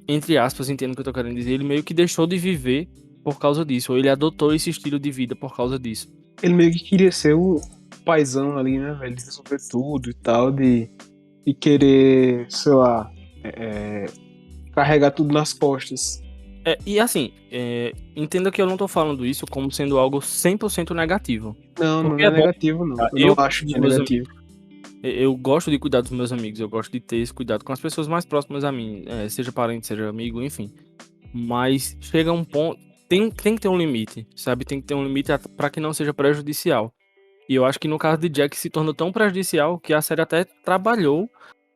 entre aspas, entendo o que eu tô querendo dizer, ele meio que deixou de viver por causa disso, ou ele adotou esse estilo de vida por causa disso. Ele meio que queria ser o paizão ali, né, velho? De resolver tudo e tal, de querer, sei lá, carregar tudo nas costas. E assim, entenda que eu não tô falando isso como sendo algo 100% negativo. Não é negativo, não. Eu não acho que é negativo. Eu gosto de cuidar dos meus amigos, eu gosto de ter esse cuidado com as pessoas mais próximas a mim, seja parente, seja amigo, enfim. Mas chega um ponto, tem que ter um limite, sabe? Tem que ter um limite para que não seja prejudicial. E eu acho que no caso de Jack se tornou tão prejudicial que a série até trabalhou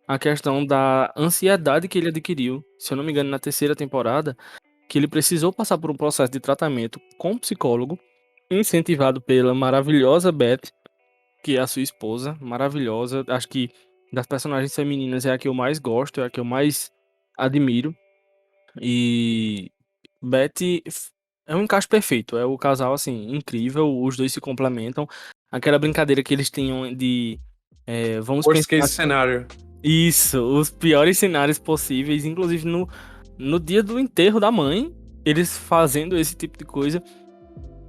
a questão da ansiedade que ele adquiriu, se eu não me engano, na 3ª temporada, que ele precisou passar por um processo de tratamento com um psicólogo, incentivado pela maravilhosa Beth, que é a sua esposa, maravilhosa. Acho que das personagens femininas é a que eu mais gosto, é a que eu mais admiro. E Beth é um encaixe perfeito, é o casal, assim, incrível, os dois se complementam. Aquela brincadeira que eles tinham de... vamos Worst pensar... case scenario. Isso, os piores cenários possíveis, inclusive no dia do enterro da mãe, eles fazendo esse tipo de coisa.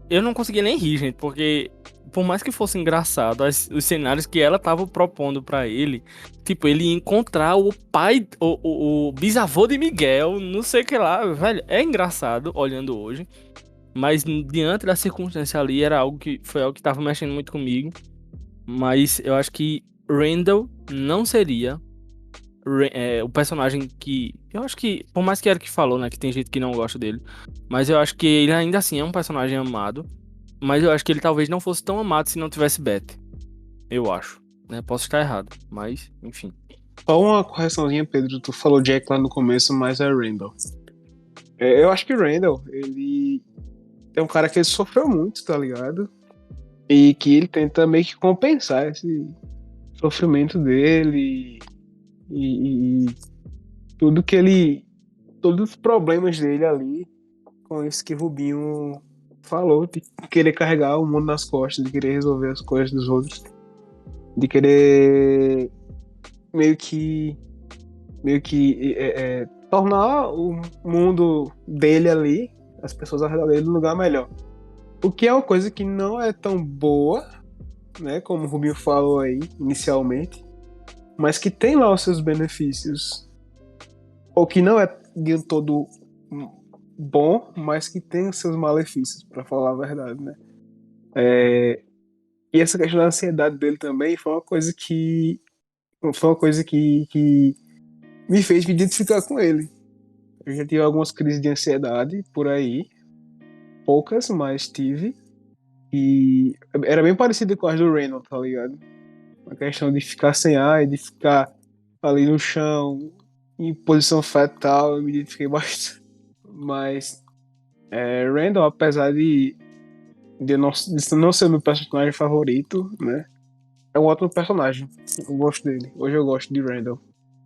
Eu não conseguia nem rir, gente, porque por mais que fosse engraçado, os cenários que ela tava propondo pra ele, tipo, ele ia encontrar o pai, o bisavô de Miguel, não sei o que lá, velho, é engraçado olhando hoje, mas diante da circunstância ali, foi algo que tava mexendo muito comigo, mas eu acho que Randall não seria o personagem que... Eu acho que, por mais que era que falou, né, que tem gente que não gosta dele, mas eu acho que ele ainda assim é um personagem amado, mas eu acho que ele talvez não fosse tão amado se não tivesse Beth. Eu acho. Né? Posso estar errado, mas, enfim. Só uma correçãozinha, Pedro. Tu falou Jack lá no começo, mas é Randall. Eu acho que Randall, ele é um cara que ele sofreu muito, tá ligado? E que ele tenta meio que compensar esse sofrimento dele e tudo que ele. Todos os problemas dele ali com isso que Rubinho falou, de querer carregar o mundo nas costas, de querer resolver as coisas dos outros, de querer meio que tornar o mundo dele ali, as pessoas ao redor dele, um lugar melhor. O que é uma coisa que não é tão boa, né, como o Rubinho falou aí inicialmente, mas que tem lá os seus benefícios. Ou que não é de todo bom, mas que tem os seus malefícios, para falar a verdade, né? E essa questão da ansiedade dele também foi uma coisa que me fez me identificar com ele. Eu já tive algumas crises de ansiedade por aí, poucas, mas tive. E era bem parecido com as do Reynolds, tá ligado? A questão de ficar sem ar e de ficar ali no chão, em posição fetal, eu me identifiquei bastante. Mas Randall, apesar de não ser meu personagem favorito, né? É um ótimo personagem. Eu gosto dele. Hoje eu gosto de Randall.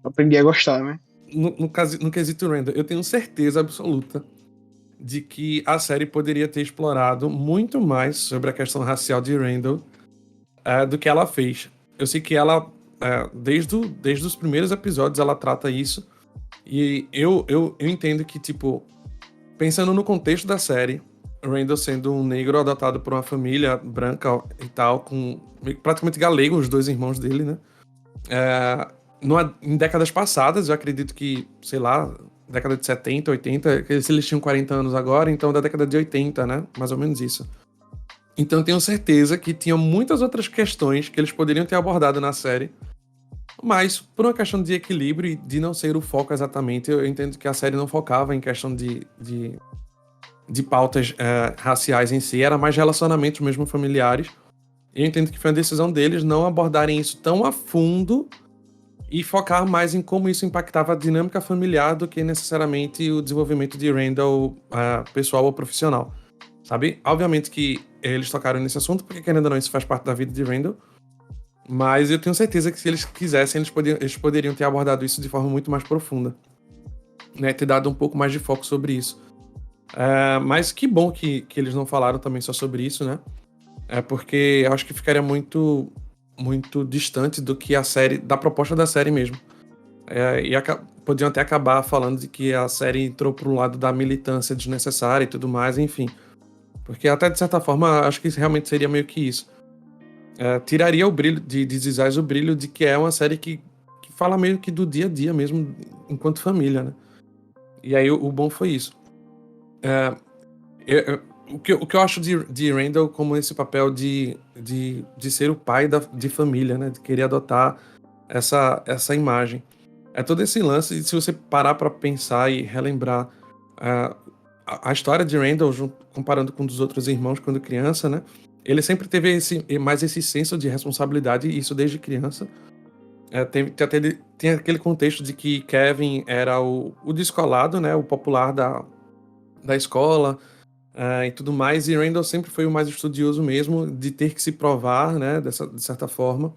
Aprendi a gostar, né? No quesito Randall, eu tenho certeza absoluta de que a série poderia ter explorado muito mais sobre a questão racial de Randall do que ela fez. Eu sei que ela, desde os primeiros episódios, ela trata isso. E eu entendo que, tipo, pensando no contexto da série, Randall sendo um negro adotado por uma família branca e tal, com praticamente galego, os dois irmãos dele, né? Em décadas passadas, eu acredito que, sei lá, década de 70, 80, eles tinham 40 anos agora, então da década de 80, né? Mais ou menos isso. Então eu tenho certeza que tinham muitas outras questões que eles poderiam ter abordado na série, mas por uma questão de equilíbrio e de não ser o foco exatamente, eu entendo que a série não focava em questão de pautas raciais em si, era mais relacionamentos mesmo familiares. E eu entendo que foi uma decisão deles não abordarem isso tão a fundo e focar mais em como isso impactava a dinâmica familiar do que necessariamente o desenvolvimento de Randall pessoal ou profissional, sabe? Obviamente que eles tocaram nesse assunto, porque querendo ou não, isso faz parte da vida de Randall, mas eu tenho certeza que se eles quisessem, eles poderiam ter abordado isso de forma muito mais profunda, né? Ter dado um pouco mais de foco sobre isso. Mas que bom que eles não falaram também só sobre isso, né? Porque eu acho que ficaria muito distante do que a série, da proposta da série mesmo. Podiam até acabar falando de que a série entrou pro lado da militância desnecessária e tudo mais, enfim. Porque até de certa forma, acho que realmente seria meio que isso. Tiraria o brilho de This Is Us, o brilho de que é uma série que fala meio que do dia a dia mesmo, enquanto família, né? E aí o bom foi isso. O que eu acho de Randall como esse papel de ser o pai de família, né? De querer adotar essa imagem. Todo esse lance, se você parar pra pensar e relembrar a história de Randall, comparando com dos outros irmãos quando criança, né? Ele sempre teve mais esse senso de responsabilidade, isso desde criança. Tem aquele contexto de que Kevin era o descolado, né? O popular da escola, e tudo mais, e Randall sempre foi o mais estudioso mesmo, de ter que se provar, né, de certa forma.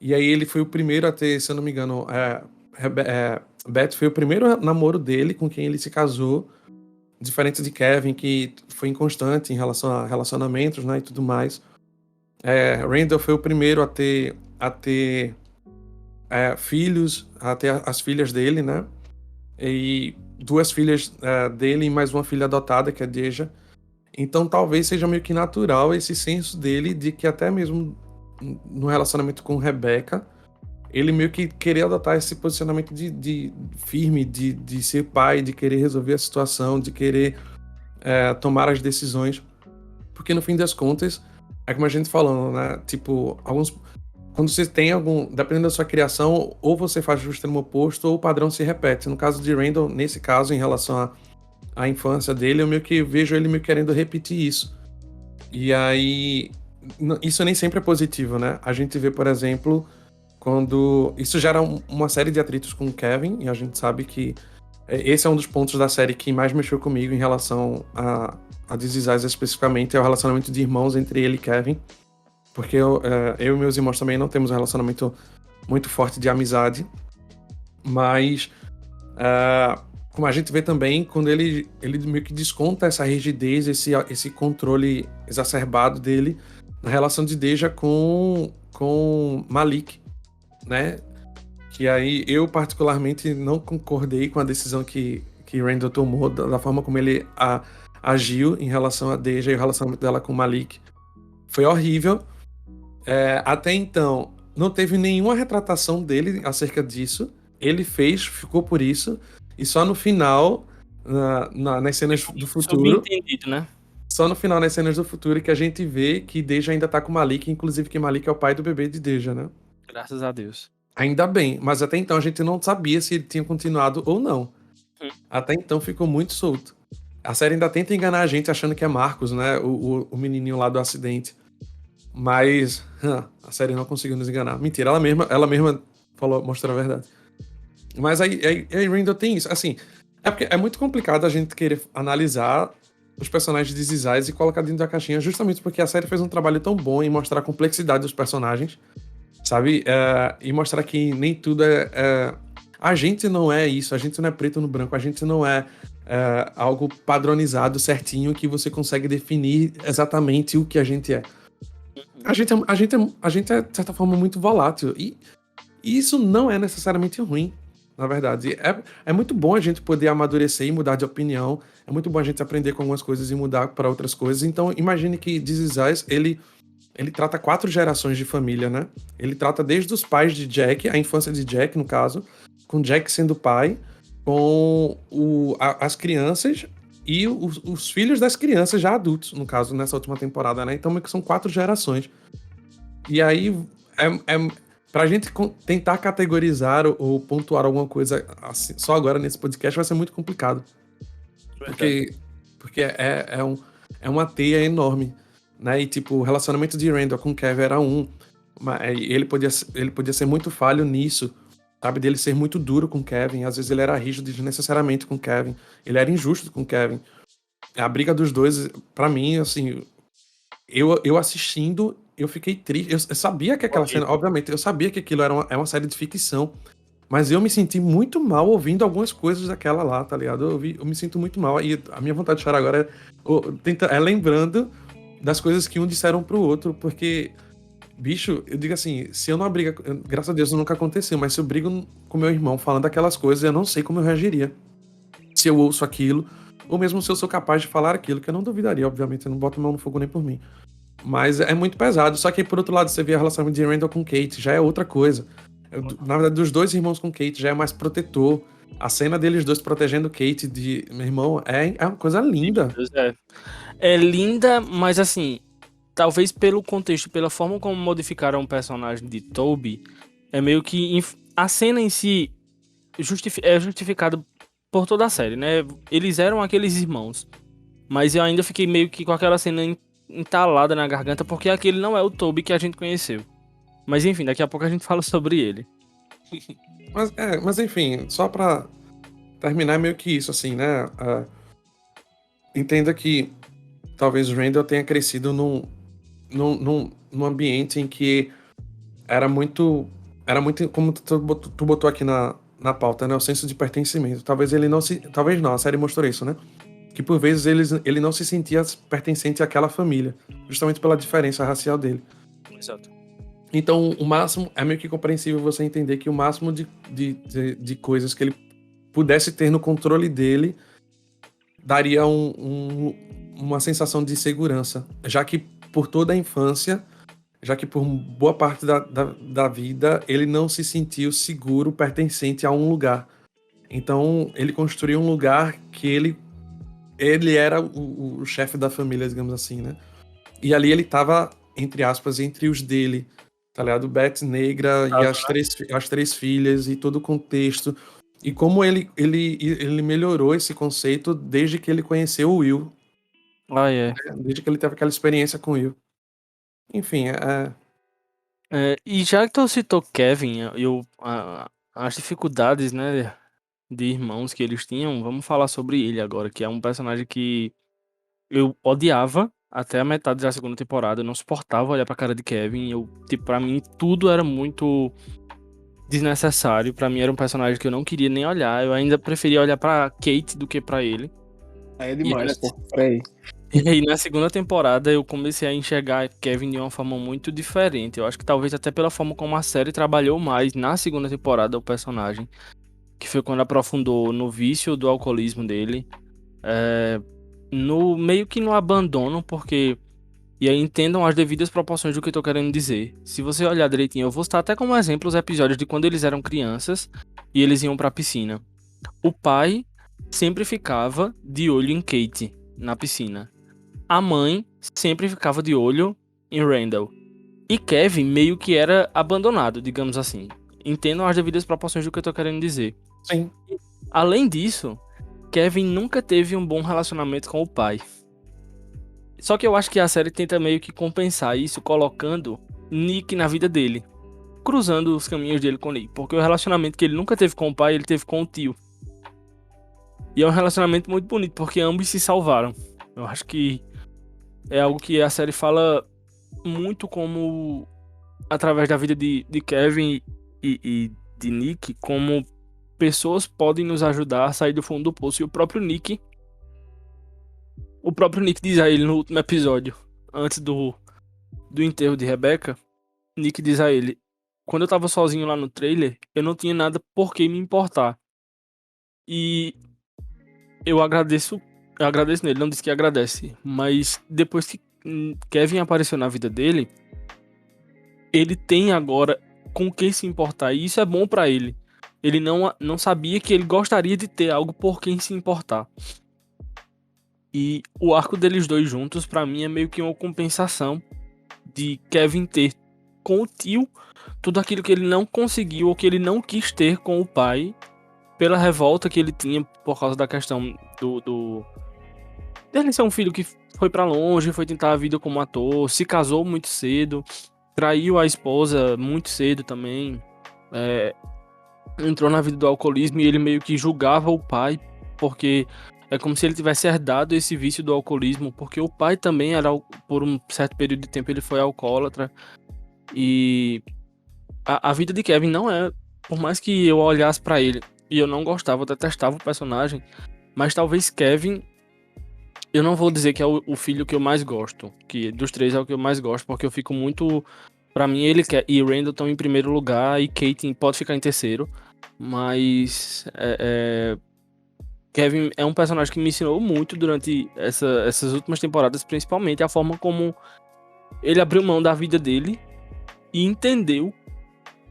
E aí ele foi o primeiro a ter, se eu não me engano, Beth foi o primeiro namoro dele com quem ele se casou, diferente de Kevin, que foi inconstante em relação a relacionamentos, né, e tudo mais. Randall foi o primeiro a ter filhos, a ter as filhas dele, né, e 2 filhas dele e mais uma filha adotada, que é Deja. Então talvez seja meio que natural esse senso dele de que até mesmo no relacionamento com Rebecca, ele meio que querer adotar esse posicionamento de firme, de ser pai, de querer resolver a situação, de querer tomar as decisões. Porque no fim das contas, é como a gente falando, né? Tipo, quando você tem dependendo da sua criação, ou você faz o extremo oposto, ou o padrão se repete. No caso de Randall, nesse caso, em relação à infância dele, eu meio que vejo ele meio querendo repetir isso. E aí, isso nem sempre é positivo, né? A gente vê, por exemplo, quando isso gera uma série de atritos com o Kevin, e a gente sabe que esse é um dos pontos da série que mais mexeu comigo em relação a This Is Us especificamente, é o relacionamento de irmãos entre ele e Kevin, porque eu e meus irmãos também não temos um relacionamento muito forte de amizade, mas como a gente vê também, quando ele meio que desconta essa rigidez, esse controle exacerbado dele na relação de Deja com Malik, né? Que aí eu particularmente não concordei com a decisão que Randall tomou, da forma como ele agiu em relação a Deja e o relacionamento dela com Malik. Foi horrível. Até então, não teve nenhuma retratação dele acerca disso. Ele ficou por isso. E só no final, nas cenas do futuro... Subentendido, né? Só no final, nas cenas do futuro, que a gente vê que Deja ainda tá com Malik, inclusive que Malik é o pai do bebê de Deja, né? Graças a Deus. Ainda bem, mas até então a gente não sabia se ele tinha continuado ou não. Até então ficou muito solto. A série ainda tenta enganar a gente achando que é Marcos, né? O menininho lá do acidente. Mas a série não conseguiu nos enganar. Mentira, ela mesma mostrou a verdade. Mas aí Randall tem isso. Assim, é porque é muito complicado a gente querer analisar os personagens de This Is Us e colocar dentro da caixinha, justamente porque a série fez um trabalho tão bom em mostrar a complexidade dos personagens, sabe? E mostrar que nem tudo a gente não é isso, a gente não é preto no branco, a gente não é algo padronizado, certinho, que você consegue definir exatamente o que a gente é. A gente é, de certa forma, muito volátil. E isso não é necessariamente ruim, na verdade. É muito bom a gente poder amadurecer e mudar de opinião. É muito bom a gente aprender com algumas coisas e mudar para outras coisas. Então, imagine que This Is Us, ele trata 4 gerações de família, né? Ele trata desde os pais de Jack, a infância de Jack, no caso, com Jack sendo pai, com as crianças e os filhos das crianças já adultos, no caso, nessa última temporada, né? Então, são 4 gerações. E aí, pra gente tentar categorizar ou pontuar alguma coisa assim, só agora nesse podcast vai ser muito complicado. Porque é uma teia enorme, né? E tipo, o relacionamento de Randall com Kevin era mas ele podia ser muito falho nisso, sabe? Dele ser muito duro com Kevin. Às vezes ele era rígido desnecessariamente com Kevin. Ele era injusto com Kevin. A briga dos dois, pra mim, assim, eu assistindo, eu fiquei triste. Eu sabia que aquela cena, obviamente, eu sabia que aquilo era uma série de ficção, mas eu me senti muito mal ouvindo algumas coisas daquela lá, tá ligado? Eu me sinto muito mal. E a minha vontade de chorar agora é lembrando das coisas que um disseram pro outro, porque, bicho, eu digo assim, se eu não briga, graças a Deus nunca aconteceu, mas se eu brigo com meu irmão falando aquelas coisas, eu não sei como eu reagiria. Se eu ouço aquilo, ou mesmo se eu sou capaz de falar aquilo, que eu não duvidaria, obviamente, eu não boto mão no fogo nem por mim. Mas é muito pesado. Só que, por outro lado, você vê a relação de Randall com Kate, já é outra coisa. Na verdade, dos dois irmãos com Kate, já é mais protetor. A cena deles dois protegendo Kate de meu irmão é uma coisa linda. É linda, mas assim, talvez pelo contexto, pela forma como modificaram o personagem de Toby, é meio que a cena em si é justificada por toda a série, né? Eles eram aqueles irmãos, mas eu ainda fiquei meio que com aquela cena entalada na garganta, porque aquele não é o Toby que a gente conheceu. Mas enfim, daqui a pouco a gente fala sobre ele. Mas enfim, só pra terminar, é meio que isso, assim, né? Entenda que talvez Randall tenha crescido num ambiente em que era muito como tu botou aqui na pauta, né? O senso de pertencimento. Talvez não, a série mostrou isso, né? Que por vezes ele não se sentia pertencente àquela família, justamente pela diferença racial dele. Exato. Então, o máximo, é meio que compreensível você entender que o máximo de coisas que ele pudesse ter no controle dele daria uma sensação de segurança, já que por toda a infância, já que por boa parte da vida, ele não se sentiu seguro, pertencente a um lugar. Então, ele construiu um lugar que ele era o chefe da família, digamos assim, né? E ali ele tava, entre aspas, entre os dele, tá ligado? Beth negra e as três filhas e todo o contexto. E como ele melhorou esse conceito desde que ele conheceu o Will. Ah, é. Desde que ele teve aquela experiência com o Will. Enfim, E já que tu citou Kevin, as dificuldades, né, de irmãos que eles tinham, vamos falar sobre ele agora, que é um personagem que eu odiava até a metade da segunda temporada. Eu não suportava olhar pra cara de Kevin. Tipo, pra mim, tudo era muito desnecessário. Pra mim, era um personagem que eu não queria nem olhar. Eu ainda preferia olhar pra Kate do que pra ele. Aí é E aí, demais, pô. Peraí. e aí, na segunda temporada, eu comecei a enxergar Kevin de uma forma muito diferente. Eu acho que talvez até pela forma como a série trabalhou mais na segunda temporada o personagem, que foi quando aprofundou no vício do alcoolismo dele. É, no meio que no abandono, porque. E aí entendam as devidas proporções do que eu tô querendo dizer. Se você olhar direitinho, eu vou citar até como exemplo os episódios de quando eles eram crianças e eles iam pra piscina. O pai sempre ficava de olho em Kate na piscina. A mãe sempre ficava de olho em Randall. E Kevin meio que era abandonado, digamos assim. Entendam as devidas proporções do que eu tô querendo dizer. sim. Além disso, Kevin nunca teve um bom relacionamento com o pai. Só que eu acho que a série tenta meio que compensar isso colocando Nick na vida dele, cruzando os caminhos dele com Nick, porque o relacionamento que ele nunca teve com o pai, ele teve com o tio. E é um relacionamento muito bonito, porque ambos se salvaram. Eu acho que é algo que a série fala muito como, através da vida de Kevin e de Nick, como pessoas podem nos ajudar a sair do fundo do poço. E o próprio Nick diz a ele no último episódio, antes do enterro de Rebecca, Nick diz a ele: quando eu tava sozinho lá no trailer, eu não tinha nada por que me importar. E eu agradeço nele, não disse que agradece, mas depois que Kevin apareceu na vida dele, ele tem agora com quem se importar, e isso é bom pra ele. Ele não sabia que ele gostaria de ter algo por quem se importar. E o arco deles dois juntos, pra mim, é meio que uma compensação de Kevin ter com o tio tudo aquilo que ele não conseguiu ou que ele não quis ter com o pai, pela revolta que ele tinha por causa da questão dele ser um filho que foi pra longe, foi tentar a vida como ator, se casou muito cedo, traiu a esposa muito cedo também, é, entrou na vida do alcoolismo e ele meio que julgava o pai, porque é como se ele tivesse herdado esse vício do alcoolismo, porque o pai também era, por um certo período de tempo, ele foi alcoólatra. E a vida de Kevin não é, por mais que eu olhasse pra ele e eu não gostava, eu detestava o personagem, mas talvez Kevin, eu não vou dizer que é o filho que eu mais gosto, que dos três é o que eu mais gosto, porque eu fico muito, pra mim ele e Randall estão em primeiro lugar e Kate pode ficar em terceiro, mas Kevin é um personagem que me ensinou muito durante essas últimas temporadas, principalmente a forma como ele abriu mão da vida dele e entendeu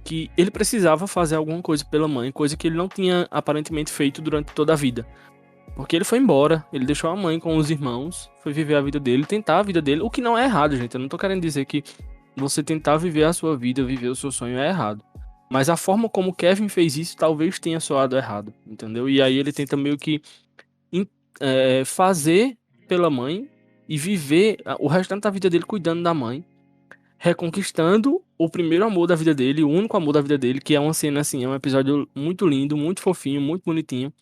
que ele precisava fazer alguma coisa pela mãe, coisa que ele não tinha aparentemente feito durante toda a vida. Porque ele foi embora, ele deixou a mãe com os irmãos, foi viver a vida dele, tentar a vida dele, o que não é errado, gente. Eu não tô querendo dizer que você tentar viver a sua vida, viver o seu sonho é errado. Mas a forma como Kevin fez isso talvez tenha soado errado, entendeu? E aí ele tenta meio que fazer pela mãe e viver o restante da vida dele cuidando da mãe, reconquistando o primeiro amor da vida dele, o único amor da vida dele, que é uma cena assim, é um episódio muito lindo, muito fofinho, muito bonitinho.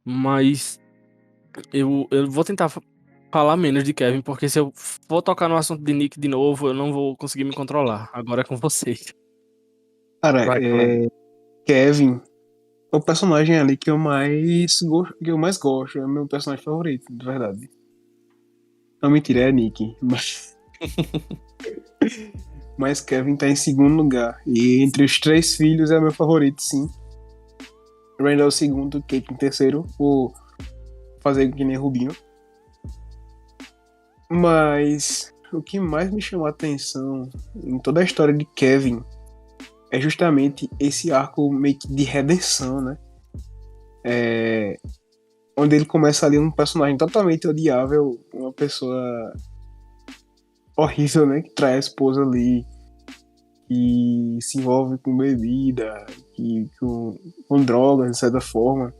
Mas eu vou tentar falar menos de Kevin, porque se eu for tocar no assunto de Nick de novo, eu não vou conseguir me controlar. Agora é com vocês. Cara, Vai, Caleb. Kevin é o personagem ali que eu mais gosto. É o meu personagem favorito, de verdade. Não, mentira, é Nick. Mas Kevin tá em segundo lugar. E entre os três filhos é o meu favorito, sim. Randall é o segundo, Kate em terceiro. Vou fazer que nem Rubinho. Mas o que mais me chamou a atenção em toda a história de Kevin é justamente esse arco meio que de redenção, né? Onde ele começa ali um personagem totalmente odiável, uma pessoa horrível, né? Que trai a esposa ali, que se envolve com bebida, com drogas, de certa forma,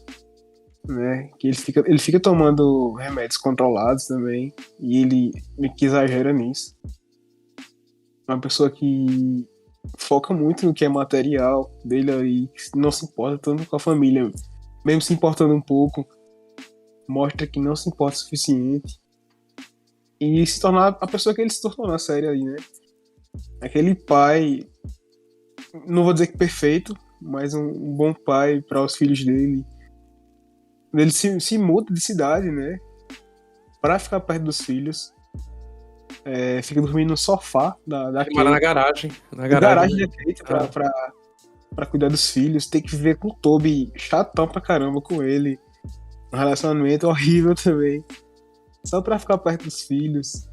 né? Que ele fica tomando remédios controlados também, e ele meio que exagera nisso. Uma pessoa que foca muito no que é material dele aí, que não se importa tanto com a família, mesmo se importando um pouco, mostra que não se importa o suficiente. E se tornar a pessoa que ele se tornou na série ali, né? Aquele pai, não vou dizer que perfeito, mas um bom pai para os filhos dele. Ele se muda de cidade, né? Pra ficar perto dos filhos. Fica dormindo no sofá da Ele mora na Kate, garagem. Na na garagem. garagem da Kate pra cuidar dos filhos. Tem que viver com o Toby chatão pra caramba com ele. Um relacionamento horrível também. Só pra ficar perto dos filhos.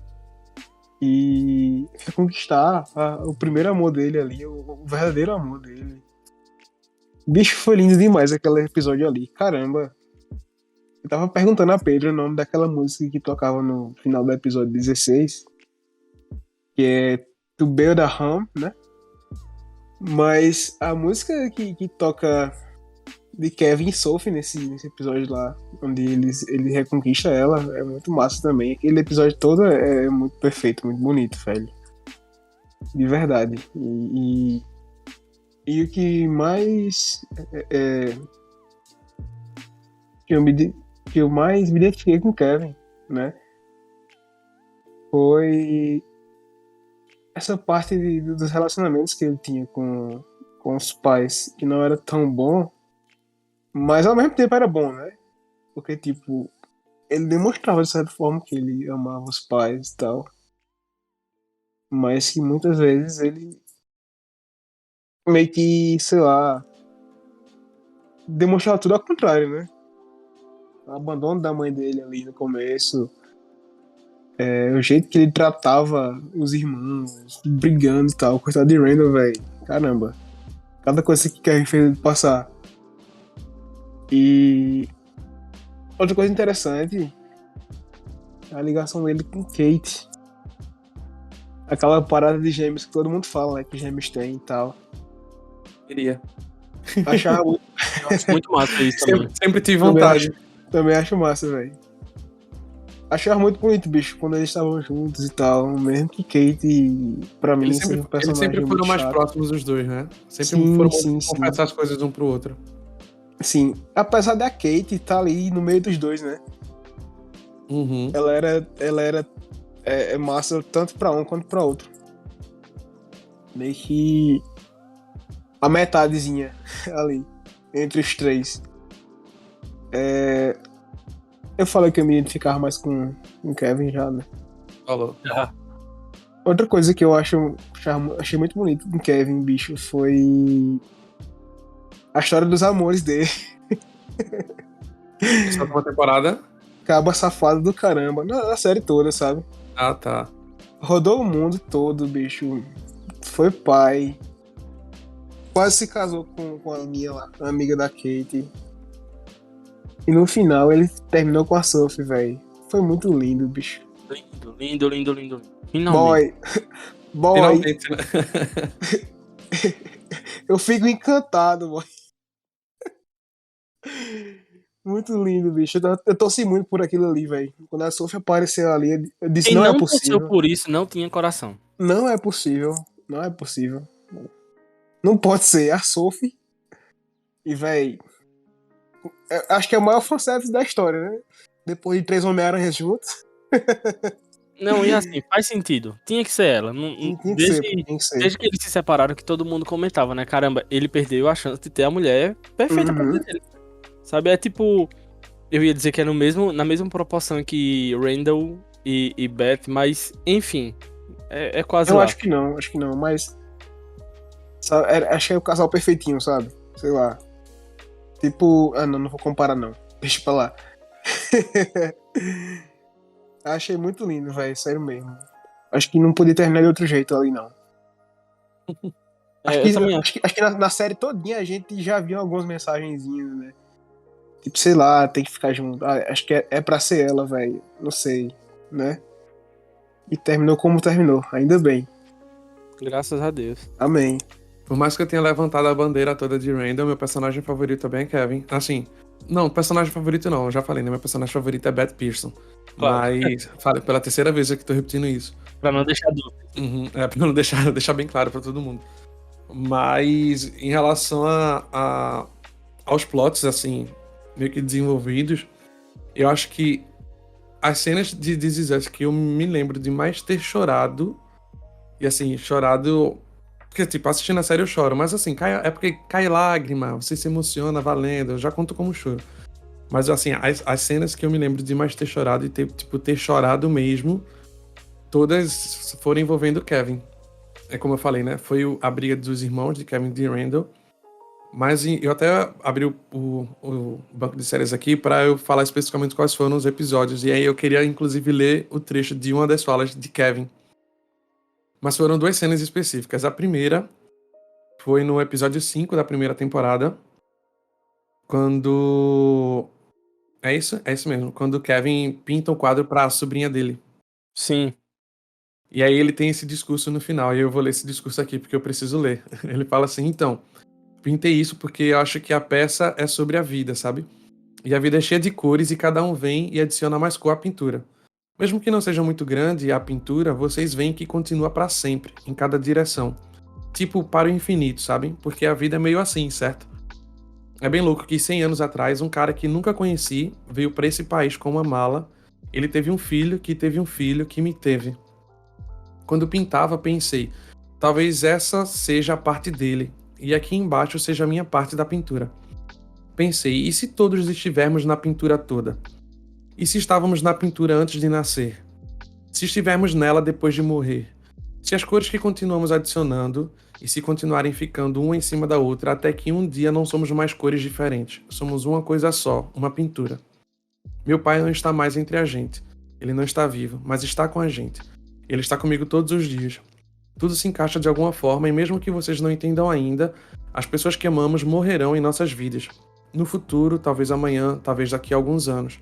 E conquistar o primeiro amor dele ali, o verdadeiro amor dele. Bicho, foi lindo demais aquele episódio ali. Caramba. Eu tava perguntando a Pedro o nome daquela música que tocava no final do episódio 16, que é To Build a Home, né? Mas a música que toca de Kevin e Sophie nesse episódio lá, onde ele reconquista ela, é muito massa também. Aquele episódio todo é muito perfeito, muito bonito, velho. De verdade. E o que mais que eu mais me identifiquei com o Kevin, né? Foi essa parte dos relacionamentos que ele tinha com os pais, que não era tão bom, mas ao mesmo tempo era bom, né? Porque, tipo, ele demonstrava de certa forma que ele amava os pais e tal, mas que muitas vezes ele meio que, sei lá, demonstrava tudo ao contrário, né? O abandono da mãe dele ali no começo, o jeito que ele tratava os irmãos, brigando e tal, coitado de Randall, velho. Caramba. Cada coisa que Kevin fez ele passar. E outra coisa interessante é a ligação dele com Kate. Aquela parada de gêmeos que todo mundo fala, né? Que gêmeos têm e tal. Queria. Achava muito, Eu acho muito massa isso também. Sempre tive vontade. também acho massa, velho. Achava muito bonito, bicho, quando eles estavam juntos e tal. Mesmo que Kate, pra mim, seja um personagem Eles sempre foram muito mais chato. próximos os dois, né? Sempre Sim, foram sim, confessar as coisas um pro outro. Sim, apesar da Kate estar ali no meio dos dois, né? Uhum. Ela era massa tanto pra um quanto pra outro. Meio que a metadezinha ali, entre os três. Eu falei que eu me identificava mais com o Kevin já, né? Falou. Outra coisa que eu achei muito bonito com o Kevin, bicho, foi a história dos amores dele. Só uma temporada? Caba safado do caramba, na série toda, sabe? Ah, tá. Rodou o mundo todo, bicho. Foi pai. Quase se casou com a minha lá, a amiga da Kate. E no final ele terminou com a Sophie, velho. Foi muito lindo, bicho. Lindo. Finalmente. Boy. Finalmente, né? Eu fico encantado, boy. Muito lindo, bicho. Eu torci muito por aquilo ali, velho. Quando a Sophie apareceu ali, eu disse, Quem não é não torceu possível. por isso não tinha coração. Não é possível. Não é possível. Não pode ser. A Sophie. E, velho, acho que é o maior fanservice da história, né? Depois de 3 Homem-Aranha juntos. Não, e assim, faz sentido. Tinha que ser ela. Tinha que Desde, ser, tinha que ser. desde que eles se separaram, que todo mundo comentava, né? Caramba, ele perdeu a chance de ter a mulher perfeita pra Uhum. vida dele. Sabe, é tipo... Eu ia dizer que é na mesma proporção que Randall e Beth, mas, enfim, é quase Eu lá. acho que não, mas. Sabe, acho que é o casal perfeitinho, sabe? Sei lá. Tipo. Ah, não vou comparar, não. Deixa pra lá. Achei muito lindo, velho. Sério mesmo. Acho que não podia terminar de outro jeito ali, não. Eu também acho. Acho que na série todinha a gente já viu algumas mensagenzinhas, né? Tipo, sei lá, tem que ficar junto. Ah, acho que é pra ser ela, velho. Não sei, né? E terminou como terminou. Ainda bem. Graças a Deus. Amém. Por mais que eu tenha levantado a bandeira toda de Randall, meu personagem favorito também é Kevin. Assim, Não, personagem favorito não, eu já falei, né? Meu personagem favorito é Beth Pearson. Claro. Mas, falei pela terceira vez que tô repetindo isso. Pra não deixar dúvida. Pra não deixar bem claro pra todo mundo. Mas, em relação aos plots, assim, meio que desenvolvidos, eu acho que as cenas de This Is Us que eu me lembro de mais ter chorado, e assim, chorado. Porque, tipo, assistindo a série eu choro, mas assim, é porque cai lágrima, você se emociona valendo, eu já conto como choro. Mas assim, as cenas que eu me lembro de mais ter chorado e ter chorado mesmo, todas foram envolvendo o Kevin. É como eu falei, né? Foi a briga dos irmãos de Kevin e Randall. Mas eu até abri o banco de séries aqui para eu falar especificamente quais foram os episódios. E aí eu queria, inclusive, ler o trecho de uma das falas de Kevin. Mas foram duas cenas específicas. A primeira foi no episódio 5 da primeira temporada. Quando... É isso mesmo. Quando o Kevin pinta o quadro para a sobrinha dele. Sim. E aí ele tem esse discurso no final. E eu vou ler esse discurso aqui porque eu preciso ler. Ele fala assim, então... Pintei isso porque eu acho que a peça é sobre a vida, sabe? E a vida é cheia de cores e cada um vem e adiciona mais cor à pintura. Mesmo que não seja muito grande a pintura, vocês veem que continua para sempre, em cada direção. Tipo, para o infinito, sabe? Porque a vida é meio assim, certo? É bem louco que 100 anos atrás, um cara que nunca conheci veio para esse país com uma mala. Ele teve um filho que teve um filho que me teve. Quando pintava, pensei, talvez essa seja a parte dele, e aqui embaixo seja a minha parte da pintura. Pensei, e se todos estivermos na pintura toda? E se estávamos na pintura antes de nascer? Se estivermos nela depois de morrer? Se as cores que continuamos adicionando, e se continuarem ficando uma em cima da outra, até que um dia não somos mais cores diferentes, somos uma coisa só, uma pintura. Meu pai não está mais entre a gente. Ele não está vivo, mas está com a gente. Ele está comigo todos os dias. Tudo se encaixa de alguma forma e mesmo que vocês não entendam ainda, as pessoas que amamos morrerão em nossas vidas. No futuro, talvez amanhã, talvez daqui a alguns anos.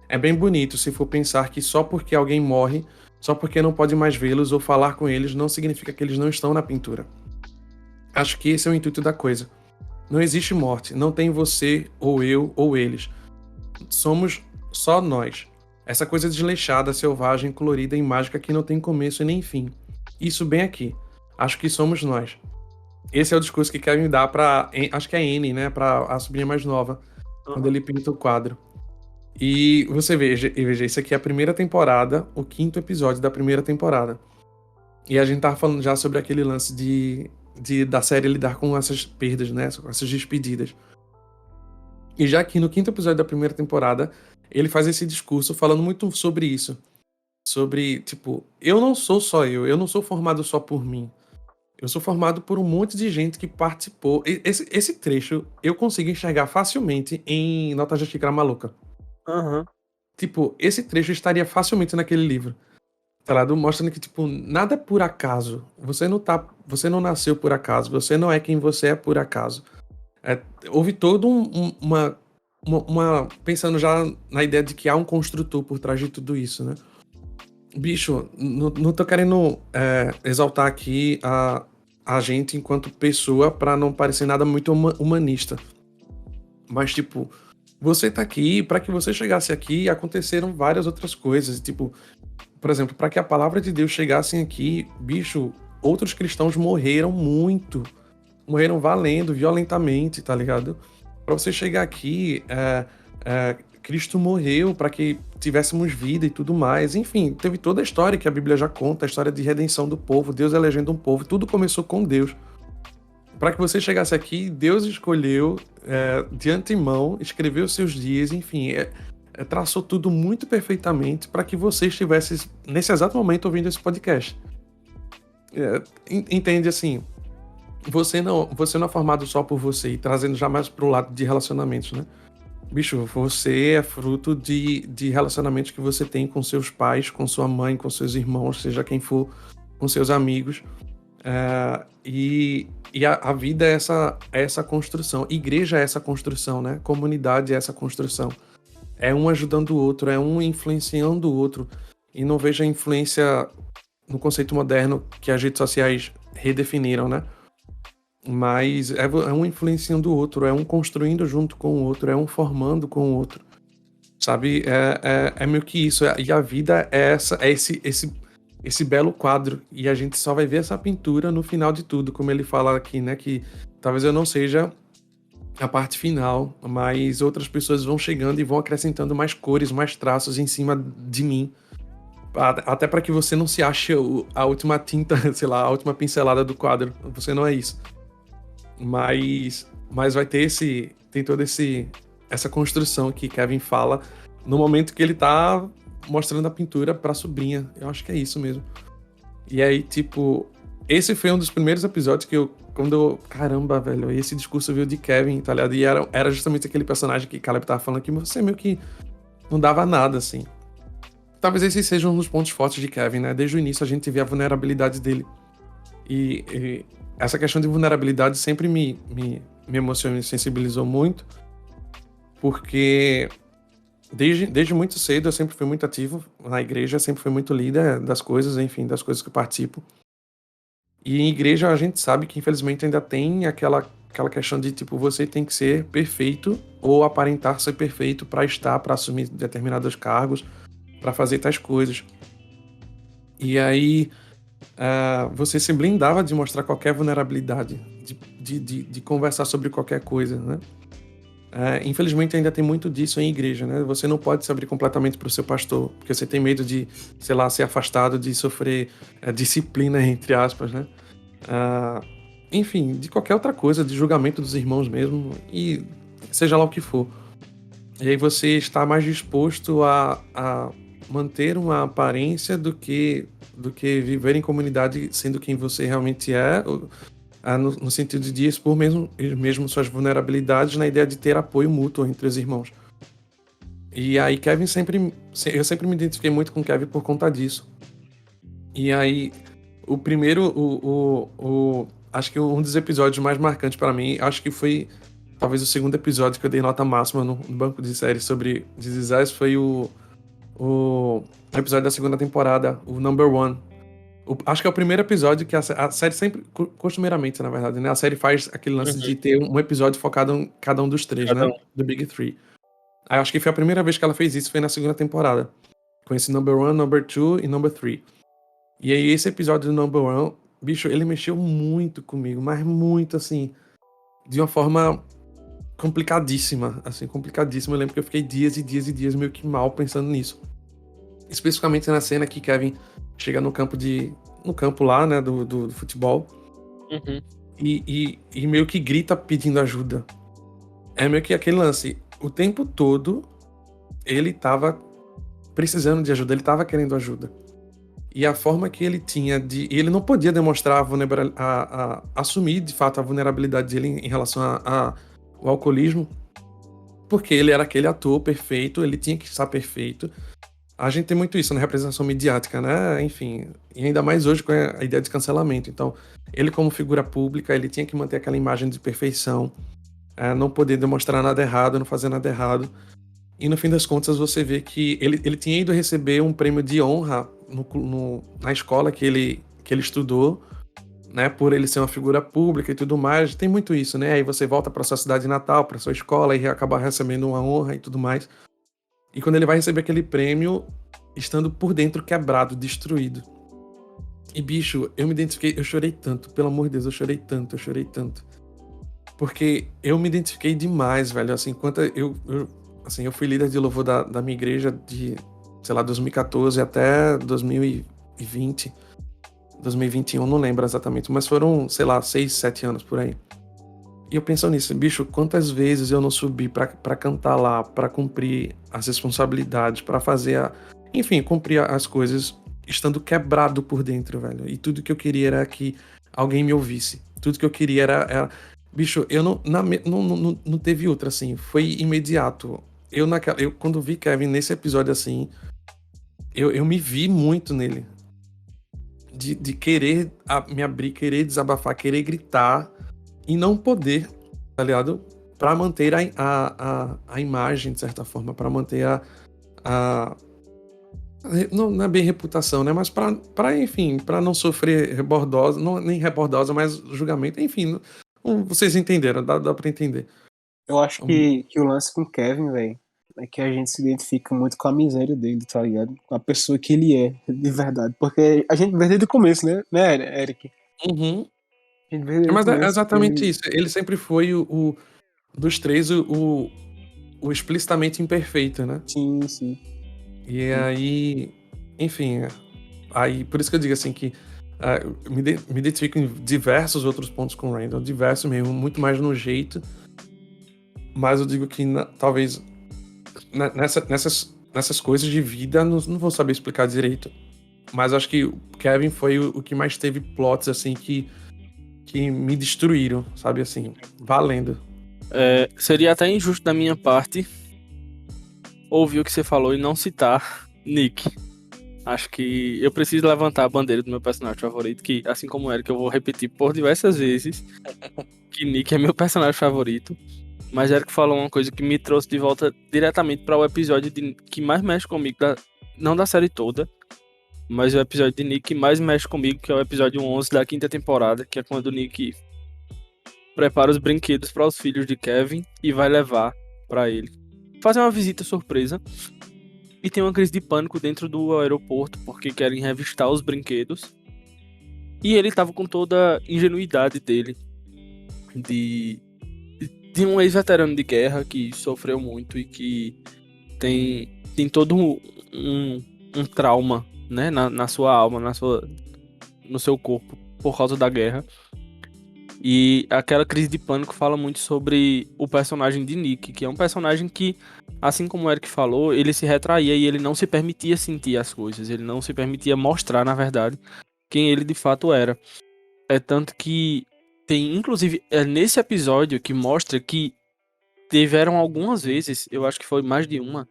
É bem bonito se for pensar que só porque alguém morre, só porque não pode mais vê-los ou falar com eles, não significa que eles não estão na pintura. Acho que esse é o intuito da coisa. Não existe morte, não tem você, ou eu, ou eles. Somos só nós. Essa coisa desleixada, selvagem, colorida e mágica que não tem começo e nem fim. Isso bem aqui. Acho que somos nós. Esse é o discurso que Kevin dá pra... Acho que é Annie, né? Pra a sobrinha mais nova. Quando ele pinta o quadro. E você veja, isso aqui é a primeira temporada, o 5º episódio da primeira temporada. E a gente tava falando já sobre aquele lance da série lidar com essas perdas, né? Com essas despedidas. E já aqui no 5º episódio da primeira temporada, ele faz esse discurso falando muito sobre isso. Sobre, tipo, eu não sou só eu não sou formado só por mim. Eu sou formado por um monte de gente que participou. Esse trecho eu consigo enxergar facilmente em Notas da Xícara Maluca. Aham. Tipo, esse trecho estaria facilmente naquele livro. Tá ligado? Mostrando que, tipo, nada é por acaso. Você não nasceu por acaso. Você não é quem você é por acaso. Houve todo uma pensando já na ideia de que há um construtor por trás de tudo isso, né? Bicho, não tô querendo exaltar aqui a gente enquanto pessoa pra não parecer nada muito humanista. Mas, tipo, você tá aqui, pra que você chegasse aqui, aconteceram várias outras coisas. Tipo, por exemplo, pra que a palavra de Deus chegasse aqui, bicho, outros cristãos morreram muito. Morreram valendo, violentamente, tá ligado? Pra você chegar aqui, Cristo morreu para que tivéssemos vida e tudo mais. Enfim, teve toda a história que a Bíblia já conta, a história de redenção do povo, Deus elegendo um povo, tudo começou com Deus. Para que você chegasse aqui, Deus escolheu de antemão, escreveu os seus dias, enfim, traçou tudo muito perfeitamente para que você estivesse, nesse exato momento, ouvindo esse podcast. Entende assim? Você não é formado só por você, e trazendo já mais pro lado de relacionamentos, né? Bicho, você é fruto de relacionamentos que você tem com seus pais, com sua mãe, com seus irmãos, seja quem for, com seus amigos. E a vida é essa construção. Igreja é essa construção, né? Comunidade é essa construção. É um ajudando o outro, é um influenciando o outro. E não veja a influência no conceito moderno que as redes sociais redefiniram, né? Mas é um influenciando o outro, é um construindo junto com o outro, é um formando com o outro. Sabe? É meio que isso. E a vida é esse belo quadro. E a gente só vai ver essa pintura no final de tudo, como ele fala aqui, né? Que talvez eu não seja a parte final, mas outras pessoas vão chegando e vão acrescentando mais cores, mais traços em cima de mim. Até para que você não se ache a última tinta, sei lá, a última pincelada do quadro. Você não é isso. Mas vai ter tem toda essa construção que Kevin fala no momento que ele tá mostrando a pintura pra sobrinha. Eu acho que é isso mesmo. E aí, tipo, esse foi um dos primeiros episódios que caramba, velho, esse discurso veio de Kevin, tá ligado? E era justamente aquele personagem que Caleb tava falando que você meio que não dava nada, assim. Talvez esses sejam um dos pontos fortes de Kevin, né? Desde o início a gente vê a vulnerabilidade dele. E essa questão de vulnerabilidade sempre me emocionou, me sensibilizou muito, porque desde muito cedo eu sempre fui muito ativo na igreja, sempre fui muito líder das coisas, enfim, das coisas que eu participo. E em igreja a gente sabe que infelizmente ainda tem aquela questão de tipo, você tem que ser perfeito ou aparentar ser perfeito para assumir determinados cargos, para fazer tais coisas. E aí você se blindava de mostrar qualquer vulnerabilidade, de conversar sobre qualquer coisa, né? Infelizmente ainda tem muito disso em igreja, né? Você não pode se abrir completamente para o seu pastor, porque você tem medo de, sei lá, ser afastado, de sofrer disciplina, entre aspas, né? Enfim, de qualquer outra coisa, de julgamento dos irmãos mesmo, e seja lá o que for. E aí você está mais disposto a manter uma aparência do que viver em comunidade sendo quem você realmente é, no sentido de expor mesmo suas vulnerabilidades, na ideia de ter apoio mútuo entre os irmãos. E aí eu sempre me identifiquei muito com Kevin por conta disso. E aí o primeiro, acho que um dos episódios mais marcantes para mim, acho que foi talvez o segundo episódio que eu dei nota máxima no banco de séries sobre This Is Us, foi o episódio da segunda temporada, o Number One. Acho que é o primeiro episódio que a série sempre, costumeiramente, na verdade, né? A série faz aquele lance de ter um episódio focado em cada um dos três, né? Do Big Three. Aí acho que foi a primeira vez que ela fez isso, foi na segunda temporada. Com esse Number One, Number Two e Number Three. E aí esse episódio do Number One, bicho, ele mexeu muito comigo, mas muito, assim, de uma forma complicadíssima, assim, complicadíssima. Eu lembro que eu fiquei dias e dias e dias meio que mal pensando nisso. Especificamente na cena que Kevin chega no campo lá, né, do futebol, e meio que grita pedindo ajuda. É meio que aquele lance, o tempo todo ele tava precisando de ajuda, ele tava querendo ajuda. E a forma que ele tinha ele não podia demonstrar assumir de fato a vulnerabilidade dele em relação ao alcoolismo, porque ele era aquele ator perfeito, ele tinha que estar perfeito. A gente tem muito isso na representação midiática, né? Enfim, e ainda mais hoje com a ideia de cancelamento. Então, ele como figura pública, ele tinha que manter aquela imagem de perfeição, não poder demonstrar nada errado, não fazer nada errado. E no fim das contas, você vê que ele tinha ido receber um prêmio de honra na escola que ele estudou, né? Por ele ser uma figura pública e tudo mais. Tem muito isso, né? Aí você volta para sua cidade natal, para sua escola e acaba recebendo uma honra e tudo mais. E quando ele vai receber aquele prêmio, estando por dentro quebrado, destruído. E, bicho, eu me identifiquei, eu chorei tanto, pelo amor de Deus, eu chorei tanto. Porque eu me identifiquei demais, velho, assim, eu fui líder de louvor da minha igreja de, sei lá, 2014 até 2020, 2021, não lembro exatamente, mas foram, sei lá, 6, 7 anos por aí. E eu penso nisso, bicho, quantas vezes eu não subi pra cantar lá, pra cumprir as responsabilidades, pra fazer enfim, cumprir as coisas, estando quebrado por dentro, velho. E tudo que eu queria era que alguém me ouvisse. Tudo que eu queria era... Bicho, eu não teve outra, assim, foi imediato. Eu quando vi Kevin nesse episódio, assim, eu me vi muito nele. De querer me abrir, querer desabafar, querer gritar, e não poder, tá ligado? Pra manter a imagem, de certa forma, pra manter não é bem reputação, né? Mas enfim, pra não sofrer rebordosa, nem rebordosa, mas julgamento, enfim, Vocês entenderam, dá pra entender. Eu acho que o lance com o Kevin, velho, é que a gente se identifica muito com a miséria dele, tá ligado? Com a pessoa que ele é, de verdade. Porque a gente vê desde o começo, né, Eric? Uhum. A gente vê desde o Mas é começo que exatamente ele... isso. Ele sempre foi dos três o explicitamente imperfeito, né? Sim, sim. E aí, enfim, aí por isso que eu digo assim que me identifico em diversos outros pontos com o Randall, diversos mesmo, muito mais no jeito, mas eu digo que talvez nessas coisas de vida não vou saber explicar direito, mas acho que o Kevin foi o que mais teve plots assim que me destruíram, sabe assim, valendo. Seria até injusto da minha parte ouvir o que você falou e não citar Nick. Acho que eu preciso levantar a bandeira do meu personagem favorito, que, assim como o Eric, eu vou repetir por diversas vezes que Nick é meu personagem favorito. Mas Eric falou uma coisa que me trouxe de volta diretamente para o episódio que mais mexe comigo, não da série toda, mas o episódio de Nick que mais mexe comigo, que é o episódio 11 da quinta temporada, que é quando o Nick prepara os brinquedos para os filhos de Kevin e vai levar para ele. Fazer uma visita surpresa. E tem uma crise de pânico dentro do aeroporto porque querem revistar os brinquedos. E ele tava com toda a ingenuidade dele de um ex-veterano de guerra que sofreu muito e que tem todo um trauma, né, na sua alma, no seu corpo por causa da guerra. E aquela crise de pânico fala muito sobre o personagem de Nick, que é um personagem que, assim como o Eric falou, ele se retraía e ele não se permitia sentir as coisas, ele não se permitia mostrar, na verdade, quem ele de fato era. É tanto que tem, inclusive, nesse episódio que mostra que tiveram algumas vezes, eu acho que foi mais de uma,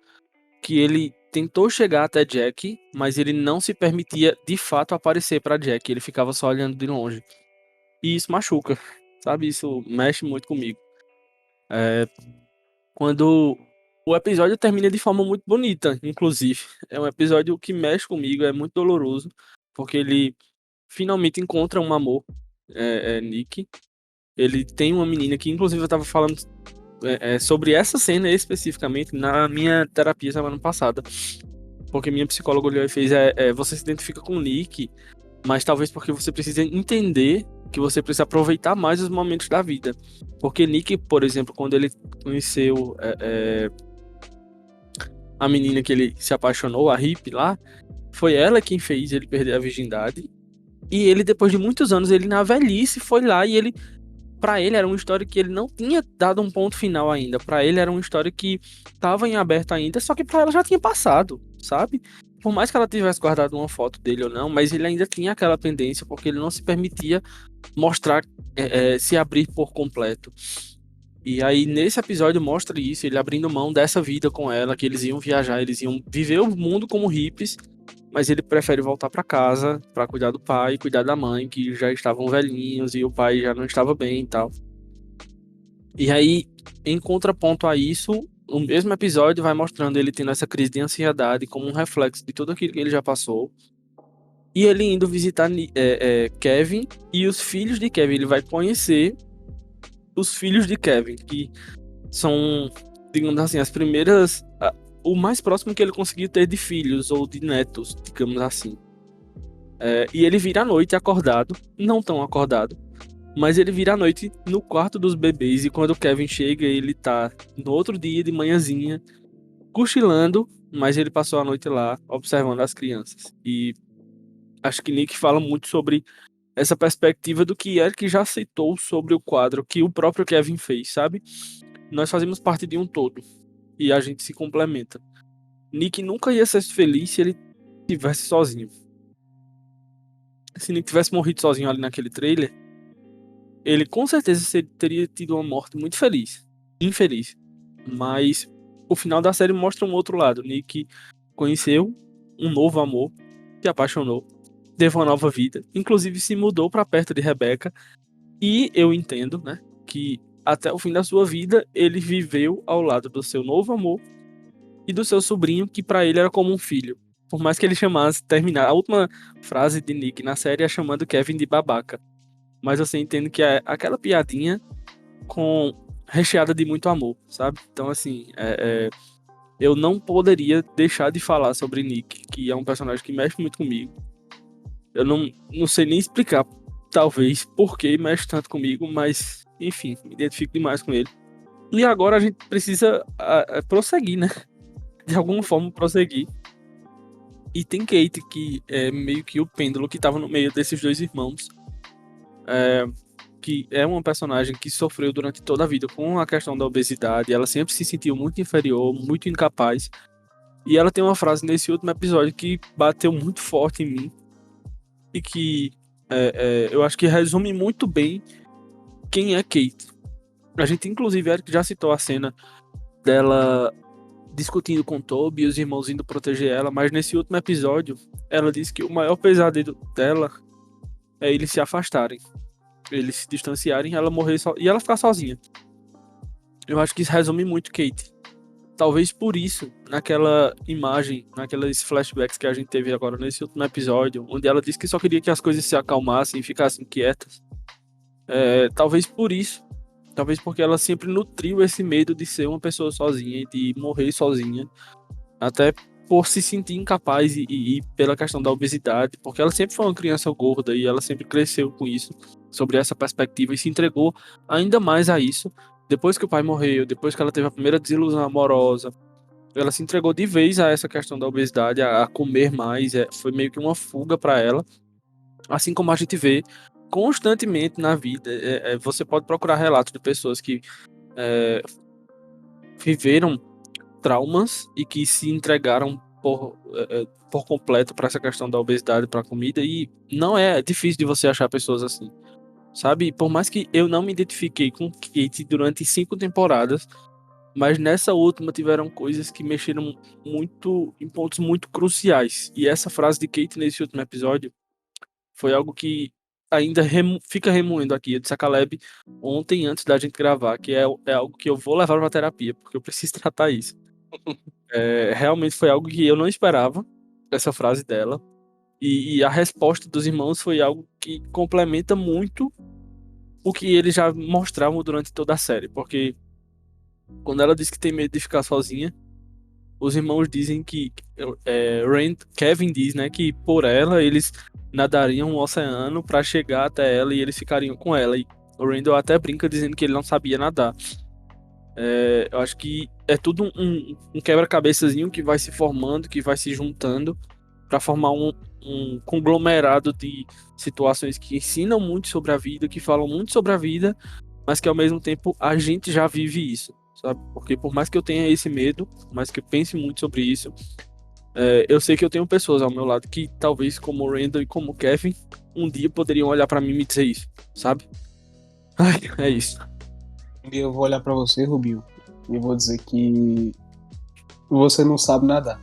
que ele tentou chegar até Jack, mas ele não se permitia de fato aparecer para Jack, ele ficava só olhando de longe. E isso machuca, sabe? Isso mexe muito comigo. Quando o episódio termina de forma muito bonita, inclusive. É um episódio que mexe comigo, é muito doloroso, porque ele finalmente encontra um amor, Nick. Ele tem uma menina que, inclusive, eu tava falando sobre essa cena especificamente na minha terapia semana passada. Porque minha psicóloga olhou e fez: você se identifica com o Nick, mas talvez porque você precisa entender que você precisa aproveitar mais os momentos da vida. Porque Nick, por exemplo, quando ele conheceu a menina que ele se apaixonou, a Hip lá, foi ela quem fez ele perder a virgindade. E ele, depois de muitos anos, ele na velhice foi lá e ele, para ele era uma história que ele não tinha dado um ponto final ainda. Para ele era uma história que estava em aberto ainda, só que para ela já tinha passado, sabe? Por mais que ela tivesse guardado uma foto dele ou não, mas ele ainda tinha aquela pendência porque ele não se permitia mostrar, se abrir por completo. E aí nesse episódio mostra isso, ele abrindo mão dessa vida com ela, que eles iam viajar, eles iam viver o mundo como hippies, mas ele prefere voltar para casa para cuidar do pai e cuidar da mãe, que já estavam velhinhos e o pai já não estava bem e tal. E aí, em contraponto a isso, o mesmo episódio vai mostrando ele tendo essa crise de ansiedade como um reflexo de tudo aquilo que ele já passou. E ele indo visitar Kevin e os filhos de Kevin. Ele vai conhecer os filhos de Kevin, que são, digamos assim, as primeiras... o mais próximo que ele conseguiu ter de filhos ou de netos, digamos assim. E ele vira à noite acordado, não tão acordado, mas ele vira à noite no quarto dos bebês. E quando o Kevin chega, ele tá no outro dia de manhãzinha, cochilando, mas ele passou a noite lá observando as crianças. E acho que Nick fala muito sobre essa perspectiva do que Eric já aceitou sobre o quadro que o próprio Kevin fez, sabe? Nós fazemos parte de um todo e a gente se complementa. Nick nunca ia ser feliz se ele estivesse sozinho. Se Nick tivesse morrido sozinho ali naquele trailer, ele com certeza teria tido uma morte muito feliz. Infeliz. Mas o final da série mostra um outro lado. Nick conheceu um novo amor, se apaixonou, teve uma nova vida, inclusive se mudou para perto de Rebecca. E eu entendo, né, que até o fim da sua vida ele viveu ao lado do seu novo amor e do seu sobrinho, que para ele era como um filho. Por mais que ele chamasse, terminar, a última frase de Nick na série é chamando Kevin de babaca. mas você entende que é aquela piadinha recheada de muito amor, sabe? Então, assim, eu não poderia deixar de falar sobre Nick, que é um personagem que mexe muito comigo. Eu não sei nem explicar, talvez, por que mexe tanto comigo, mas, enfim, me identifico demais com ele. E agora a gente precisa prosseguir, né? De alguma forma prosseguir. E tem Kate, que é meio que o pêndulo que tava no meio desses dois irmãos. Que é uma personagem que sofreu durante toda a vida com a questão da obesidade. Ela sempre se sentiu muito inferior, muito incapaz. E ela tem uma frase nesse último episódio que bateu muito forte em mim. E que eu acho que resume muito bem quem é Kate. A gente, inclusive, Eric já citou a cena dela discutindo com Toby e os irmãos indo proteger ela, mas nesse último episódio, ela disse que o maior pesadelo dela é eles se afastarem, eles se distanciarem, ela morrer e ela ficar sozinha. Eu acho que isso resume muito Kate. Talvez por isso, naquela imagem, naqueles flashbacks que a gente teve agora nesse último episódio, onde ela disse que só queria que as coisas se acalmassem e ficassem quietas. Talvez por isso. Talvez porque ela sempre nutriu esse medo de ser uma pessoa sozinha e de morrer sozinha. Até por se sentir incapaz e pela questão da obesidade. Porque ela sempre foi uma criança gorda e ela sempre cresceu com isso, sobre essa perspectiva, e se entregou ainda mais a isso. Depois que o pai morreu, depois que ela teve a primeira desilusão amorosa, ela se entregou de vez a essa questão da obesidade, a comer mais. Foi meio que uma fuga para ela. Assim como a gente vê constantemente na vida. Você pode procurar relatos de pessoas que viveram traumas e que se entregaram por completo para essa questão da obesidade, para a comida, e não é difícil de você achar pessoas assim, sabe? Por mais que eu não me identifiquei com Kate durante 5 temporadas, mas nessa última tiveram coisas que mexeram muito em pontos muito cruciais, e essa frase de Kate nesse último episódio foi algo que ainda fica remoendo aqui. Eu disse a Caleb ontem, antes da gente gravar, que é algo que eu vou levar pra terapia, porque eu preciso tratar isso. Realmente foi algo que eu não esperava, essa frase dela. E a resposta dos irmãos foi algo que complementa muito o que eles já mostravam durante toda a série. Porque quando ela diz que tem medo de ficar sozinha, os irmãos dizem que Kevin diz, né, que por ela eles nadariam um oceano para chegar até ela e eles ficariam com ela. E o Randall até brinca dizendo que ele não sabia nadar. Eu acho que é tudo um quebra-cabeçazinho que vai se formando, que vai se juntando para formar um conglomerado de situações que ensinam muito sobre a vida, que falam muito sobre a vida, mas que ao mesmo tempo a gente já vive isso, sabe? Porque por mais que eu tenha esse medo, por mais que eu pense muito sobre isso, eu sei que eu tenho pessoas ao meu lado que talvez, como o Randall e como o Kevin, um dia poderiam olhar pra mim e me dizer isso, sabe? Ai, é isso. Um dia eu vou olhar pra você, Rubinho, e vou dizer que você não sabe nadar.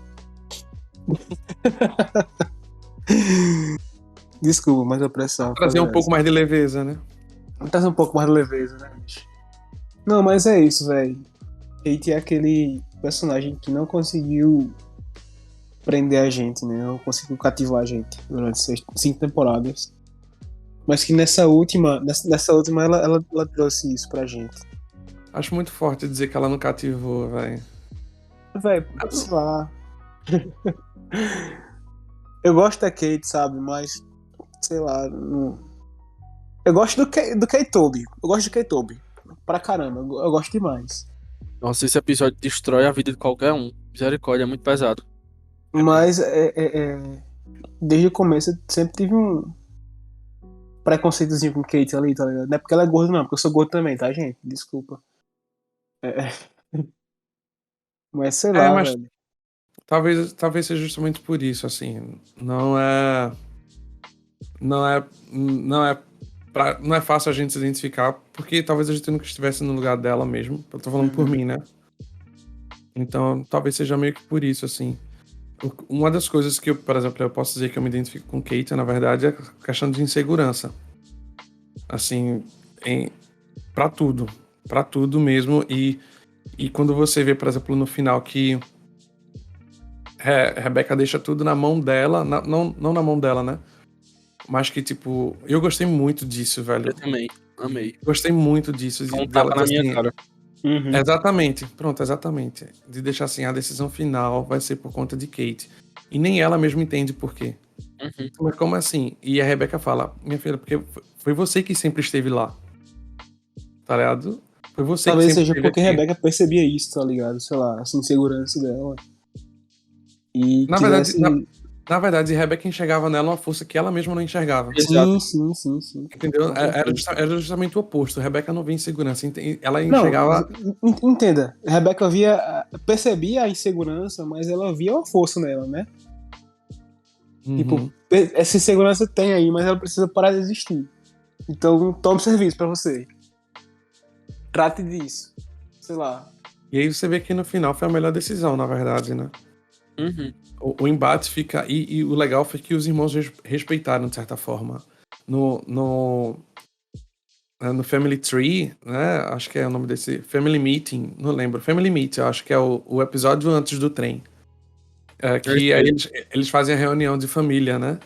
Desculpa, mas eu precisava Trazer um pouco mais de leveza, né? trazer um pouco mais de leveza, né, bicho? Não, mas é isso, velho. Kate é aquele personagem que não conseguiu prender a gente, né? Não conseguiu cativar a gente durante 5 temporadas. Mas que nessa última ela trouxe isso pra gente. Acho muito forte dizer que ela não cativou, velho. Velho, sei lá. Eu gosto da Kate, sabe? Mas, sei lá. Não... Eu gosto do K-Toby. Eu gosto de K-Toby. Pra caramba. Eu gosto demais. Nossa, esse episódio destrói a vida de qualquer um. Misericórdia, é muito pesado. Mas, desde o começo, eu sempre tive um preconceitozinho com Kate ali, tá ligado? Não é porque ela é gorda, não. Porque eu sou gordo também, tá, gente? Desculpa. Mas, sei lá, mas velho. talvez seja justamente por isso, assim. Não é fácil a gente se identificar, porque talvez a gente nunca estivesse no lugar dela mesmo. Eu tô falando por mim, né? Então, talvez seja meio que por isso, assim. Uma das coisas que por exemplo, eu posso dizer que eu me identifico com Kate, na verdade, é a questão de insegurança. Assim, pra tudo mesmo. E quando você vê, por exemplo, no final que Rebecca deixa tudo na mão dela, não na mão dela, né? mas que, tipo, eu gostei muito disso, velho. Eu também, amei. Gostei muito disso. Um tapa na minha cara. Uhum. Exatamente, pronto, exatamente. De deixar assim, a decisão final vai ser por conta de Kate. E nem ela mesma entende por quê. Uhum. Mas como assim? E a Rebecca fala, minha filha, porque foi você que sempre esteve lá. Tá ligado? Foi você Talvez que sempre seja esteve porque aqui. Rebecca percebia isso, tá ligado? Sei lá, essa insegurança dela. E Na verdade, quisesse. na verdade, Rebecca enxergava nela uma força que ela mesma não enxergava. Exato. Sim. Entendeu? Com certeza. Era justamente o oposto. Rebecca não via insegurança. Ela Não, enxergava. entenda. Rebecca percebia a insegurança, mas ela via uma força nela, né? Tipo, Uhum. essa insegurança tem aí, mas ela precisa parar de existir. Então, tome serviço pra você. Trate disso. Sei lá. E aí você vê que no final foi a melhor decisão, na verdade, né? Uhum. O embate fica. E o legal foi que os irmãos respeitaram, de certa forma. No Family Tree, né? Acho que é o nome desse. Family Meeting, não lembro. Family Meet, eu acho que é o episódio antes do trem. Que aí eles fazem a reunião de família, né?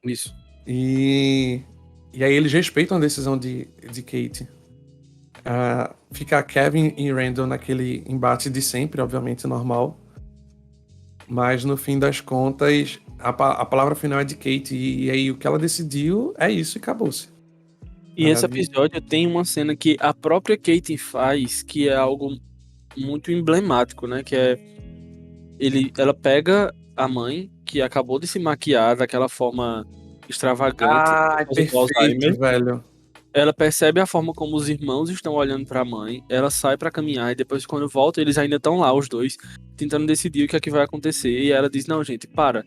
Isso. E aí eles respeitam a decisão de Kate. Fica Kevin e Randall naquele embate de sempre, obviamente, normal. Mas no fim das contas, a palavra final é de Kate. E aí o que ela decidiu é isso e acabou-se. E esse episódio tem uma cena que a própria Kate faz, que é algo muito emblemático, né? Que é ela pega a mãe, que acabou de se maquiar daquela forma extravagante Ah, por causa do perfeito, Alzheimer. velho. Ela percebe a forma como os irmãos estão olhando pra mãe. Ela sai pra caminhar e depois, quando volta, eles ainda estão lá, os dois, tentando decidir o que é que vai acontecer. E ela diz: Não, gente, para.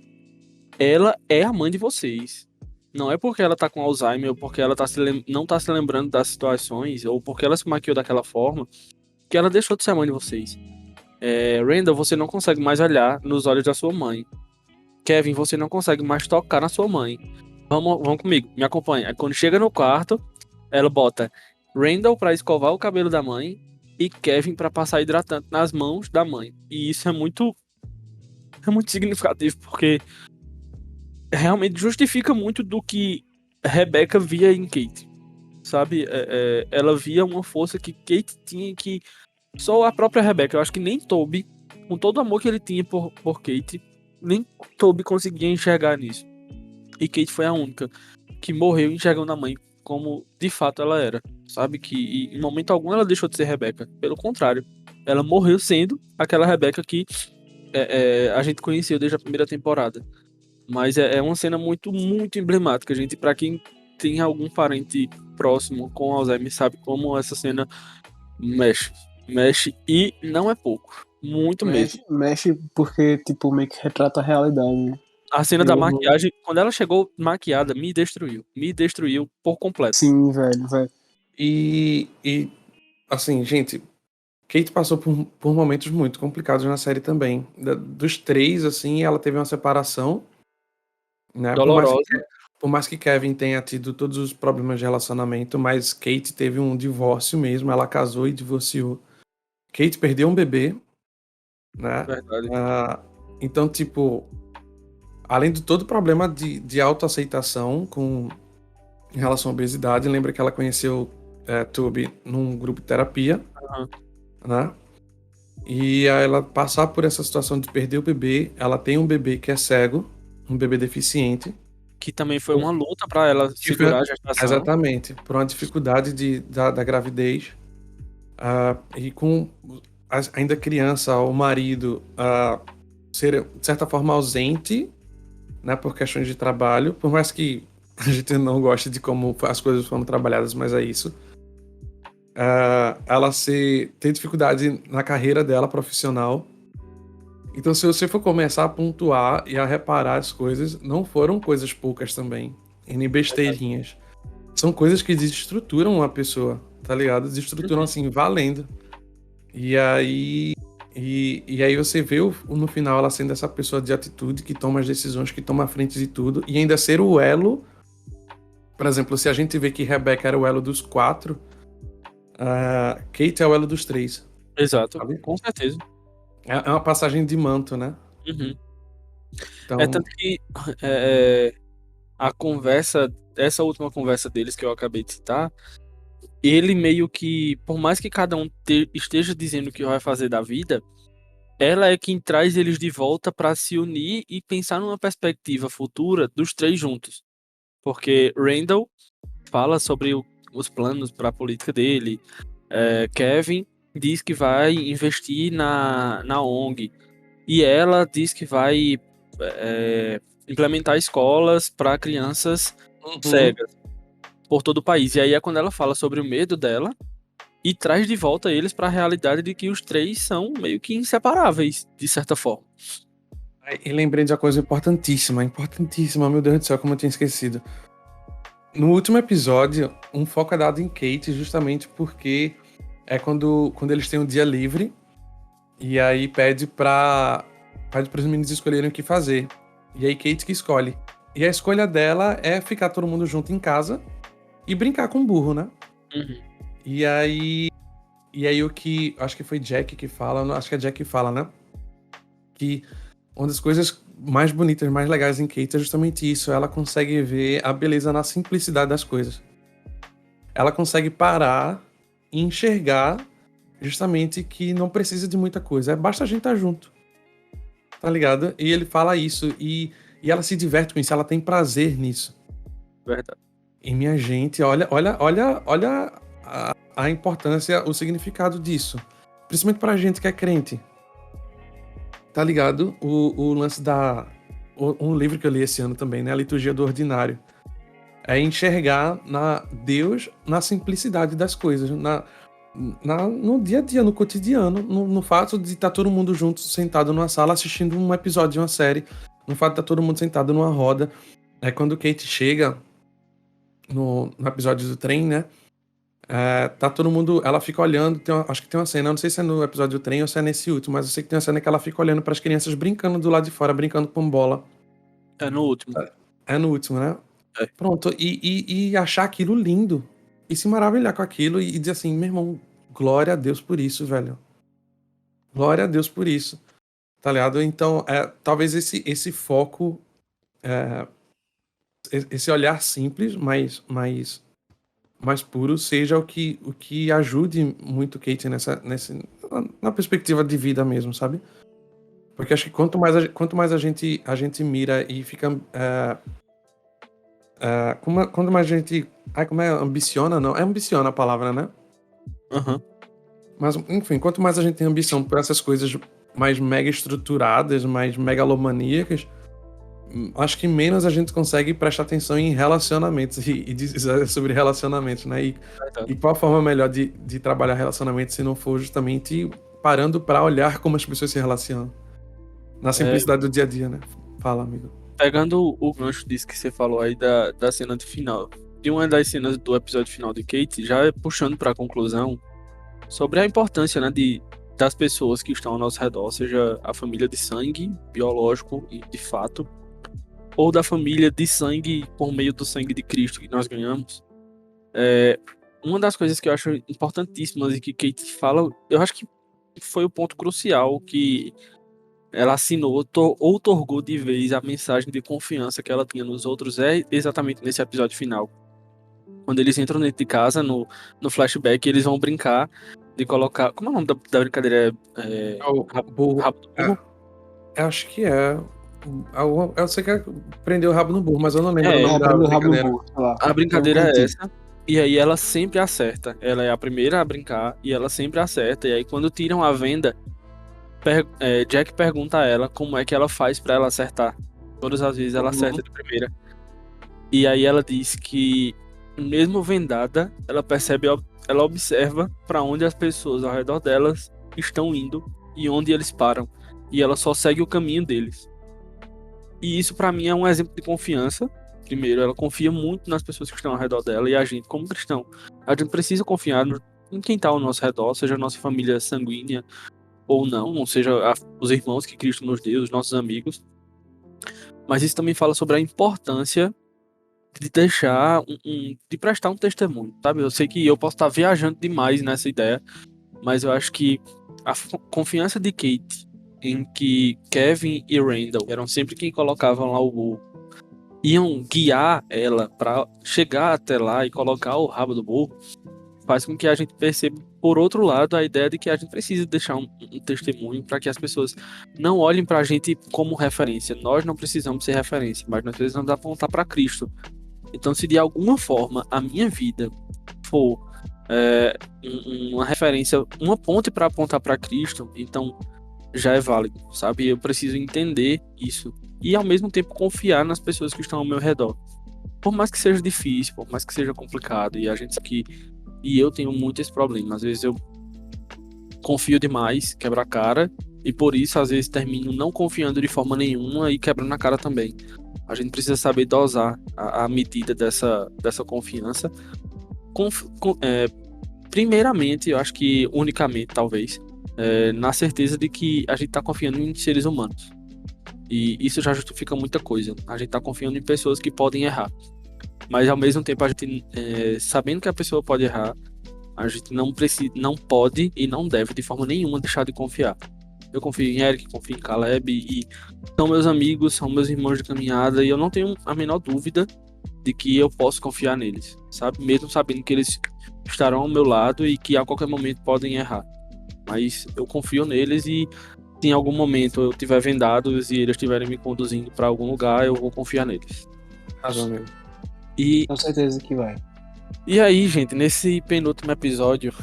Ela é a mãe de vocês. Não é porque ela tá com Alzheimer ou porque ela não tá se lembrando das situações ou porque ela se maquiou daquela forma que ela deixou de ser a mãe de vocês. Randall, você não consegue mais olhar nos olhos da sua mãe. Kevin, você não consegue mais tocar na sua mãe. Vamos comigo, me acompanha. Aí, quando chega no quarto, ela bota Randall pra escovar o cabelo da mãe e Kevin pra passar hidratante nas mãos da mãe. E isso é muito significativo, porque realmente justifica muito do que Rebecca via em Kate. Sabe? Ela via uma força que Kate tinha que só a própria Rebecca. Eu acho que nem Toby, com todo o amor que ele tinha por Kate, nem Toby conseguia enxergar nisso. E Kate foi a única que morreu enxergando a mãe como de fato ela era. Sabe? Que em momento algum ela deixou de ser Rebecca. Pelo contrário, ela morreu sendo aquela Rebecca que a gente conheceu desde a primeira temporada. Mas é uma cena muito, muito emblemática, gente. Pra quem tem algum parente próximo com Alzheimer, sabe como essa cena mexe. Mexe e não é pouco. Muito mesmo. Mexe porque, tipo, meio que retrata a realidade, né? A cena da maquiagem, quando ela chegou maquiada, me destruiu. Me destruiu por completo. Sim, velho. E assim, gente, Kate passou por momentos muito complicados na série também. Dos três, assim, ela teve uma separação, né? Dolorosa. Por mais que Kevin tenha tido todos os problemas de relacionamento, mas Kate teve um divórcio mesmo. Ela casou e divorciou. Kate perdeu um bebê, né? Verdade. Então, tipo, além de todo o problema de autoaceitação em relação à obesidade, lembra que ela conheceu Toby num grupo de terapia, né? E aí ela passar por essa situação de perder o bebê, ela tem um bebê que é cego, um bebê deficiente. Que também foi uma luta pra ela segurar a gestação. Exatamente, por uma dificuldade da gravidez. E com ainda criança, o marido ser, de certa forma, ausente, né, por questões de trabalho, por mais que a gente não goste de como as coisas foram trabalhadas, mas é isso. Ela ter dificuldade na carreira dela profissional. Então, se você for começar a pontuar e a reparar as coisas, não foram coisas poucas também, e nem besteirinhas. São coisas que desestruturam uma pessoa, tá ligado? Desestruturam, assim, valendo. E aí você vê no final ela sendo essa pessoa de atitude, que toma as decisões, que toma a frente de tudo, e ainda ser o elo. Por exemplo, se a gente vê que Rebecca era o elo dos 4, Kate é o elo dos 3. Exato, sabe? com certeza. É uma passagem de manto, né? Uhum. Então, Tanto que a conversa, essa última conversa deles que eu acabei de citar, ele meio que, por mais que cada um esteja dizendo o que vai fazer da vida, ela é quem traz eles de volta para se unir e pensar numa perspectiva futura dos três juntos. Porque Randall fala sobre os planos para a política dele, Kevin diz que vai investir na ONG, e ela diz que vai implementar escolas para crianças cegas por todo o país. E aí é quando ela fala sobre o medo dela e traz de volta eles para a realidade de que os três são meio que inseparáveis, de certa forma. E lembrei de uma coisa importantíssima, meu Deus do céu, como eu tinha esquecido. No último episódio, um foco é dado em Kate, justamente porque é quando eles têm um dia livre, e aí pede para os meninos escolherem o que fazer. E aí Kate que escolhe. E a escolha dela é ficar todo mundo junto em casa e brincar com o burro, né? Uhum. E aí o que... Acho que foi Jack que fala, acho que é Jack que fala, né? Que uma das coisas mais bonitas, mais legais em Kate é justamente isso. Ela consegue ver a beleza na simplicidade das coisas. Ela consegue parar e enxergar justamente que não precisa de muita coisa. Basta a gente estar junto. Tá ligado? E ele fala isso e ela se diverte com isso, ela tem prazer nisso. Verdade. E minha gente, olha a importância, o significado disso. Principalmente pra gente que é crente. Tá ligado? O lance um livro que eu li esse ano também, né? A Liturgia do Ordinário. É enxergar Deus na simplicidade das coisas, no dia a dia, no cotidiano, no fato de estar todo mundo junto, sentado numa sala, assistindo um episódio de uma série, no fato de estar todo mundo sentado numa roda. É quando Kate chega no episódio do trem, né? Tá todo mundo, ela fica olhando, acho que tem uma cena, eu não sei se é no episódio do trem ou se é nesse último, mas eu sei que tem uma cena que ela fica olhando para as crianças brincando do lado de fora, brincando com bola. É no último. É no último, né? É. Pronto, e achar aquilo lindo, e se maravilhar com aquilo, e dizer assim, meu irmão, glória a Deus por isso, velho. Glória a Deus por isso, tá ligado? Então, talvez esse foco, esse olhar simples, mais puro, seja o que ajude muito Kate na perspectiva de vida mesmo, sabe? Porque acho que quanto mais a gente mira e fica... quanto mais a gente... como é? Ambiciona, não? É ambiciona a palavra, né? Uhum. Mas, enfim, quanto mais a gente tem ambição por essas coisas mais mega estruturadas, mais megalomaníacas, acho que menos a gente consegue prestar atenção em relacionamentos e dizer sobre relacionamentos, né? E qual a forma melhor de trabalhar relacionamentos se não for justamente parando para olhar como as pessoas se relacionam? Na simplicidade do dia a dia, né? Fala, amigo. Pegando o gancho disso que você falou aí da cena de final, de uma das cenas do episódio final de Kate, já puxando para a conclusão, sobre a importância, né, das pessoas que estão ao nosso redor, seja a família de sangue, biológico e de fato, ou da família de sangue por meio do sangue de Cristo que nós ganhamos. Uma das coisas que eu acho importantíssimas e que Kate fala, eu acho que foi o ponto crucial que ela assinou, outorgou de vez a mensagem de confiança que ela tinha nos outros, é exatamente nesse episódio final. Quando eles entram dentro de casa, no flashback, eles vão brincar de colocar. Como é o nome da brincadeira? Rabo do burro? Eu acho que é. Eu sei que é prender o rabo no burro, mas eu não lembro o nome da prender o rabo no brincadeira. burro, sei lá. A brincadeira Eu é essa. E aí ela sempre acerta. Ela é a primeira a brincar e ela sempre acerta. E aí quando tiram a venda, Jack pergunta a ela como é que ela faz pra ela acertar. Todas as vezes ela acerta de primeira. E aí ela diz que mesmo vendada, ela percebe, ela observa pra onde as pessoas ao redor delas estão indo e onde eles param. E ela só segue o caminho deles. E isso pra mim é um exemplo de confiança. Primeiro, ela confia muito nas pessoas que estão ao redor dela, e a gente, como cristão, a gente precisa confiar em quem está ao nosso redor, seja a nossa família sanguínea ou não seja os irmãos que Cristo nos deu, os nossos amigos. Mas isso também fala sobre a importância de deixar de prestar um testemunho, sabe? Eu sei que eu posso estar viajando demais nessa ideia, mas eu acho que a confiança de Kate em que Kevin e Randall eram sempre quem colocavam lá iam guiar ela para chegar até lá e colocar o rabo do burro, faz com que a gente perceba, por outro lado, a ideia de que a gente precisa deixar um testemunho para que as pessoas não olhem para a gente como referência. Nós não precisamos ser referência, mas nós precisamos apontar para Cristo. Então, se de alguma forma a minha vida for uma referência, uma ponte para apontar para Cristo, então já é válido, sabe? Eu preciso entender isso e ao mesmo tempo confiar nas pessoas que estão ao meu redor. Por mais que seja difícil, por mais que seja complicado, e a gente que e eu tenho muito esse problema. Às vezes eu confio demais, quebro a cara, e por isso às vezes termino não confiando de forma nenhuma e quebrando a cara também. A gente precisa saber dosar a medida dessa confiança. Primeiramente, eu acho que unicamente, talvez, na certeza de que a gente está confiando em seres humanos. E isso já justifica muita coisa. A gente está confiando em pessoas que podem errar. Mas ao mesmo tempo, a gente, sabendo que a pessoa pode errar, a gente não pode e não deve de forma nenhuma deixar de confiar. Eu confio em Eric, confio em Caleb e são meus amigos, são meus irmãos de caminhada e eu não tenho a menor dúvida de que eu posso confiar neles, sabe? Mesmo sabendo que eles estarão ao meu lado e que a qualquer momento podem errar. Mas eu confio neles e se em algum momento eu tiver vendados e eles estiverem me conduzindo para algum lugar, eu vou confiar neles. Razoável. E, Com certeza que vai. e aí, gente, nesse penúltimo episódio,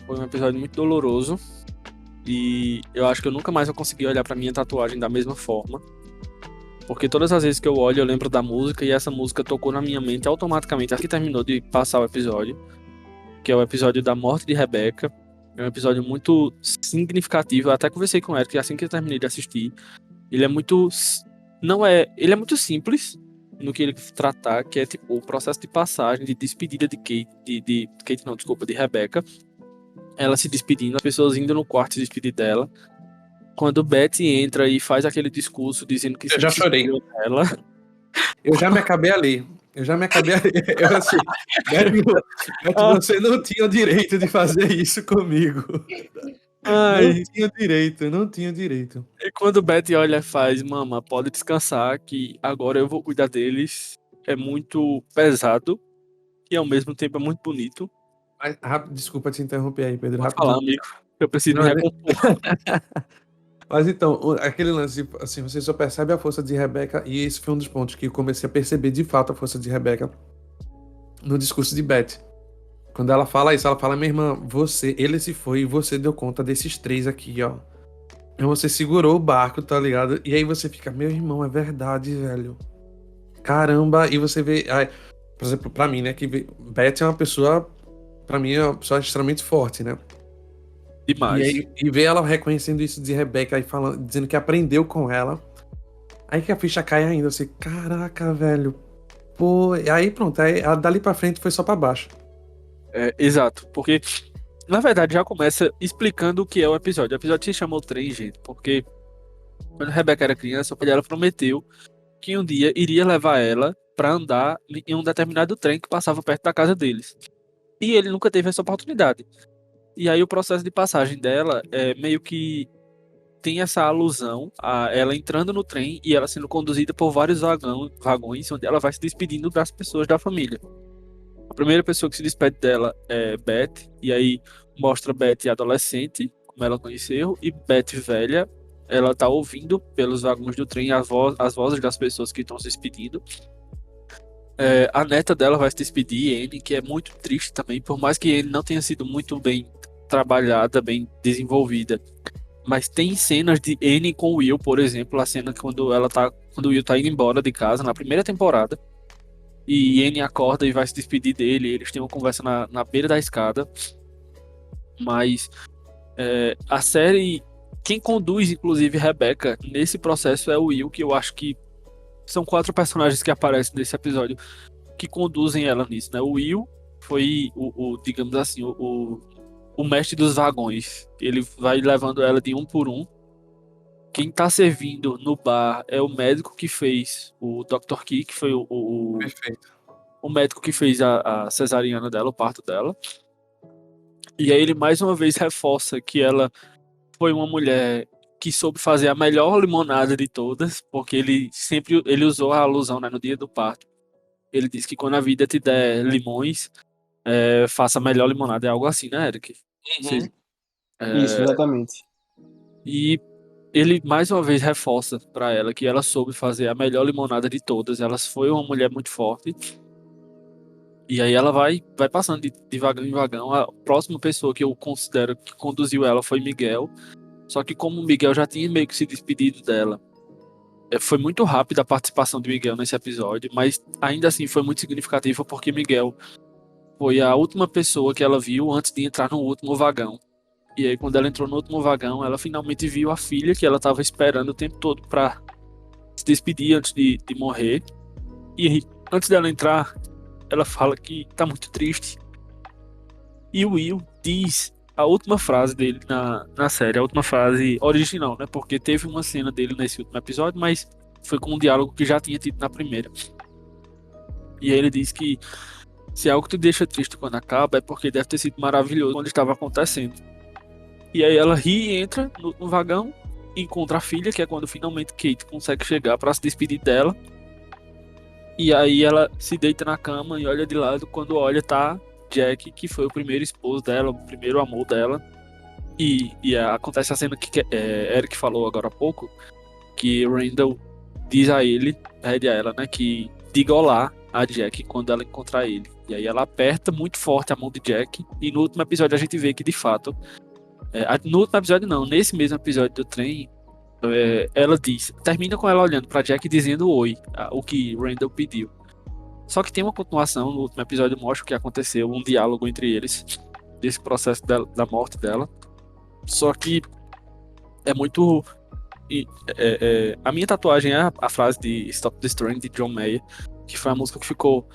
foi um episódio muito doloroso. E eu acho que eu nunca mais vou conseguir olhar pra minha tatuagem da mesma forma. Porque todas as vezes que eu olho, eu lembro da música e essa música tocou na minha mente automaticamente assim que terminou de passar o episódio. Que é o episódio da morte de Rebecca. É um episódio muito significativo. Eu até conversei com o Eric assim que eu terminei de assistir. Ele é muito. Ele é muito simples no que ele tratar, que é tipo o processo de passagem, de despedida de Kate, de Kate não, desculpa, de Rebecca. Ela se despedindo, as pessoas indo no quarto se despedir dela. Quando Betty entra e faz aquele discurso dizendo que Eu já se chorei. inspirou nela. Eu já me acabei ali. Eu assim, Beto, você não tinha o direito de fazer isso comigo. Ai, Não tinha direito. e quando Betty olha e faz, mama, pode descansar que agora eu vou cuidar deles. É muito pesado e ao mesmo tempo é muito bonito. Mas, desculpa te interromper aí, Pedro, Pode falar, rapidinho. amigo. Eu preciso Não, me recompor. Mas então, aquele lance, assim, você só percebe a força de Rebecca, e esse foi um dos pontos que eu comecei a perceber de fato a força de Rebecca no discurso de Betty. Quando ela fala isso, ela fala, minha irmã, ele se foi e você deu conta desses três aqui, ó. E você segurou o barco, tá ligado? E aí você fica, meu irmão, é verdade, velho. Caramba, e você vê, por exemplo, pra mim, né, que Betty é uma pessoa, pra mim, é uma pessoa extremamente forte, né? E Demais. aí, e ver ela reconhecendo isso de Rebecca e falando, dizendo que aprendeu com ela. Aí que a ficha cai ainda, assim, caraca, velho. Pô, e aí pronto, aí dali pra frente foi só pra baixo. Exato, porque na verdade já começa explicando o que é o episódio. O episódio se chamou Trem, gente, porque quando a Rebecca era criança, o pai dela prometeu que um dia iria levar ela pra andar em um determinado trem que passava perto da casa deles. E ele nunca teve essa oportunidade. E aí o processo de passagem dela é meio que tem essa alusão a ela entrando no trem e ela sendo conduzida por vários vagões, onde ela vai se despedindo das pessoas da família. A primeira pessoa que se despede dela é Beth, e aí mostra Beth adolescente, como ela conheceu, e Beth velha, ela tá ouvindo pelos vagões do trem as vozes das pessoas que estão se despedindo. A neta dela vai se despedir, Anne, que é muito triste também, por mais que Anne não tenha sido muito bem trabalhada, bem desenvolvida. Mas tem cenas de Anne com Will, por exemplo, a cena quando quando o Will tá indo embora de casa na primeira temporada. E Anne acorda e vai se despedir dele. Eles têm uma conversa na beira da escada. Mas a série, quem conduz, inclusive, Rebecca, nesse processo é o Will, que eu acho que são 4 personagens que aparecem nesse episódio que conduzem ela nisso, né? O Will foi digamos assim, o mestre dos vagões. Ele vai levando ela de um por um. Quem tá servindo no bar é o médico que fez o Dr. Key, que foi Perfeito. o médico que fez a cesariana dela, o parto dela. E aí ele mais uma vez reforça que ela foi uma mulher que soube fazer a melhor limonada de todas, porque ele usou a alusão, né, no dia do parto. Ele disse que quando a vida te der limões, faça a melhor limonada. É algo assim, né, Eric? Sim. Isso, exatamente. E ele mais uma vez reforça para ela que ela soube fazer a melhor limonada de todas. Ela foi uma mulher muito forte. E aí ela vai passando de vagão em vagão. A próxima pessoa que eu considero que conduziu ela foi Miguel. Só que como o Miguel já tinha meio que se despedido dela, foi muito rápida a participação de Miguel nesse episódio, mas ainda assim foi muito significativa porque Miguel foi a última pessoa que ela viu antes de entrar no último vagão. E aí quando ela entrou no último vagão, ela finalmente viu a filha que ela estava esperando o tempo todo para se despedir antes de morrer. E aí, antes dela entrar, ela fala que tá muito triste. E o Will diz a última frase dele na série, a última frase original, né? Porque teve uma cena dele nesse último episódio, mas foi com um diálogo que já tinha tido na primeira. E aí ele diz que se algo te deixa triste quando acaba, é porque deve ter sido maravilhoso quando estava acontecendo. E aí ela ri e entra no vagão, encontra a filha, que é quando finalmente Kate consegue chegar para se despedir dela. E aí ela se deita na cama e olha de lado. Quando olha, tá Jack, que foi o primeiro esposo dela, o primeiro amor dela. E acontece a cena que Eric falou agora há pouco, que Randall diz a ele, pede a ela, né, que diga olá a Jack quando ela encontrar ele. E aí ela aperta muito forte a mão de Jack. E no último episódio a gente vê que, de fato, no último episódio não, nesse mesmo episódio do trem, ela diz, termina com ela olhando pra Jack dizendo oi, o que Randall pediu. Só que tem uma continuação, no último episódio mostra o que aconteceu, um diálogo entre eles, desse processo da morte dela. Só que é muito... a minha tatuagem é a frase de Stop the Strain, de John Mayer, que foi a música que ficou...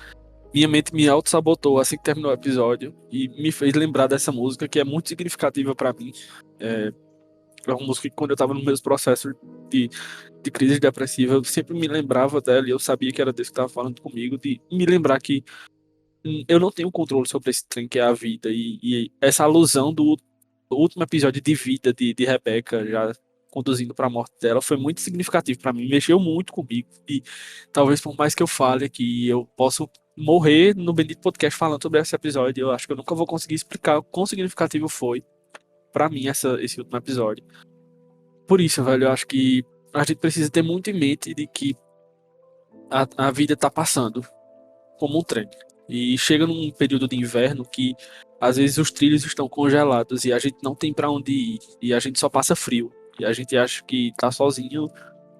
Minha mente me auto-sabotou assim que terminou o episódio e me fez lembrar dessa música, que é muito significativa pra mim. É uma música que, quando eu tava nos meus processos de crise depressiva, eu sempre me lembrava dela e eu sabia que era Deus que tava falando comigo, de me lembrar que eu não tenho controle sobre esse trem que é a vida. E essa alusão do último episódio de vida de Rebecca, já conduzindo para a morte dela, foi muito significativo para mim, mexeu muito comigo. E talvez, por mais que eu fale aqui, eu possa morrer no Bendito Podcast falando sobre esse episódio, eu acho que eu nunca vou conseguir explicar o quão significativo foi para mim esse último episódio. Por isso, velho, eu acho que a gente precisa ter muito em mente de que a vida tá passando como um trem. E chega num período de inverno que às vezes os trilhos estão congelados e a gente não tem para onde ir e a gente só passa frio. E a gente acha que tá sozinho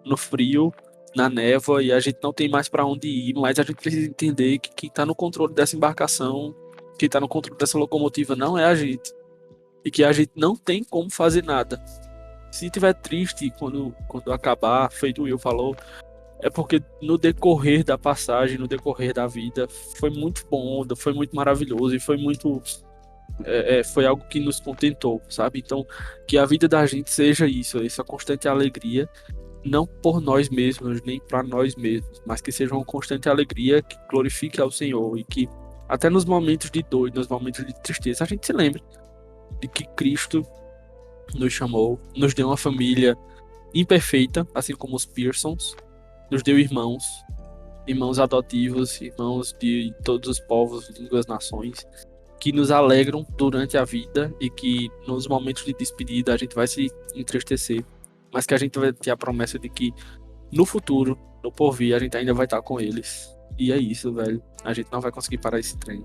no frio, na névoa, e a gente não tem mais para onde ir, mas a gente precisa entender que quem tá no controle dessa embarcação, quem tá no controle dessa locomotiva não é a gente. E que a gente não tem como fazer nada. Se tiver triste quando acabar, feito o Will falou, é porque no decorrer da passagem, no decorrer da vida, foi muito bom, foi muito maravilhoso e foi muito. Foi algo que nos contentou, sabe? Então, que a vida da gente seja isso, essa constante alegria, não por nós mesmos, nem para nós mesmos, mas que seja uma constante alegria que glorifique ao Senhor e que até nos momentos de dor, nos momentos de tristeza, a gente se lembre de que Cristo nos chamou, nos deu uma família imperfeita, assim como os Pearsons, nos deu irmãos adotivos, irmãos de todos os povos, línguas, nações, que nos alegram durante a vida e que nos momentos de despedida a gente vai se entristecer, mas que a gente vai ter a promessa de que no futuro, no porvir, a gente ainda vai estar com eles. E é isso, velho. A gente não vai conseguir parar esse trem,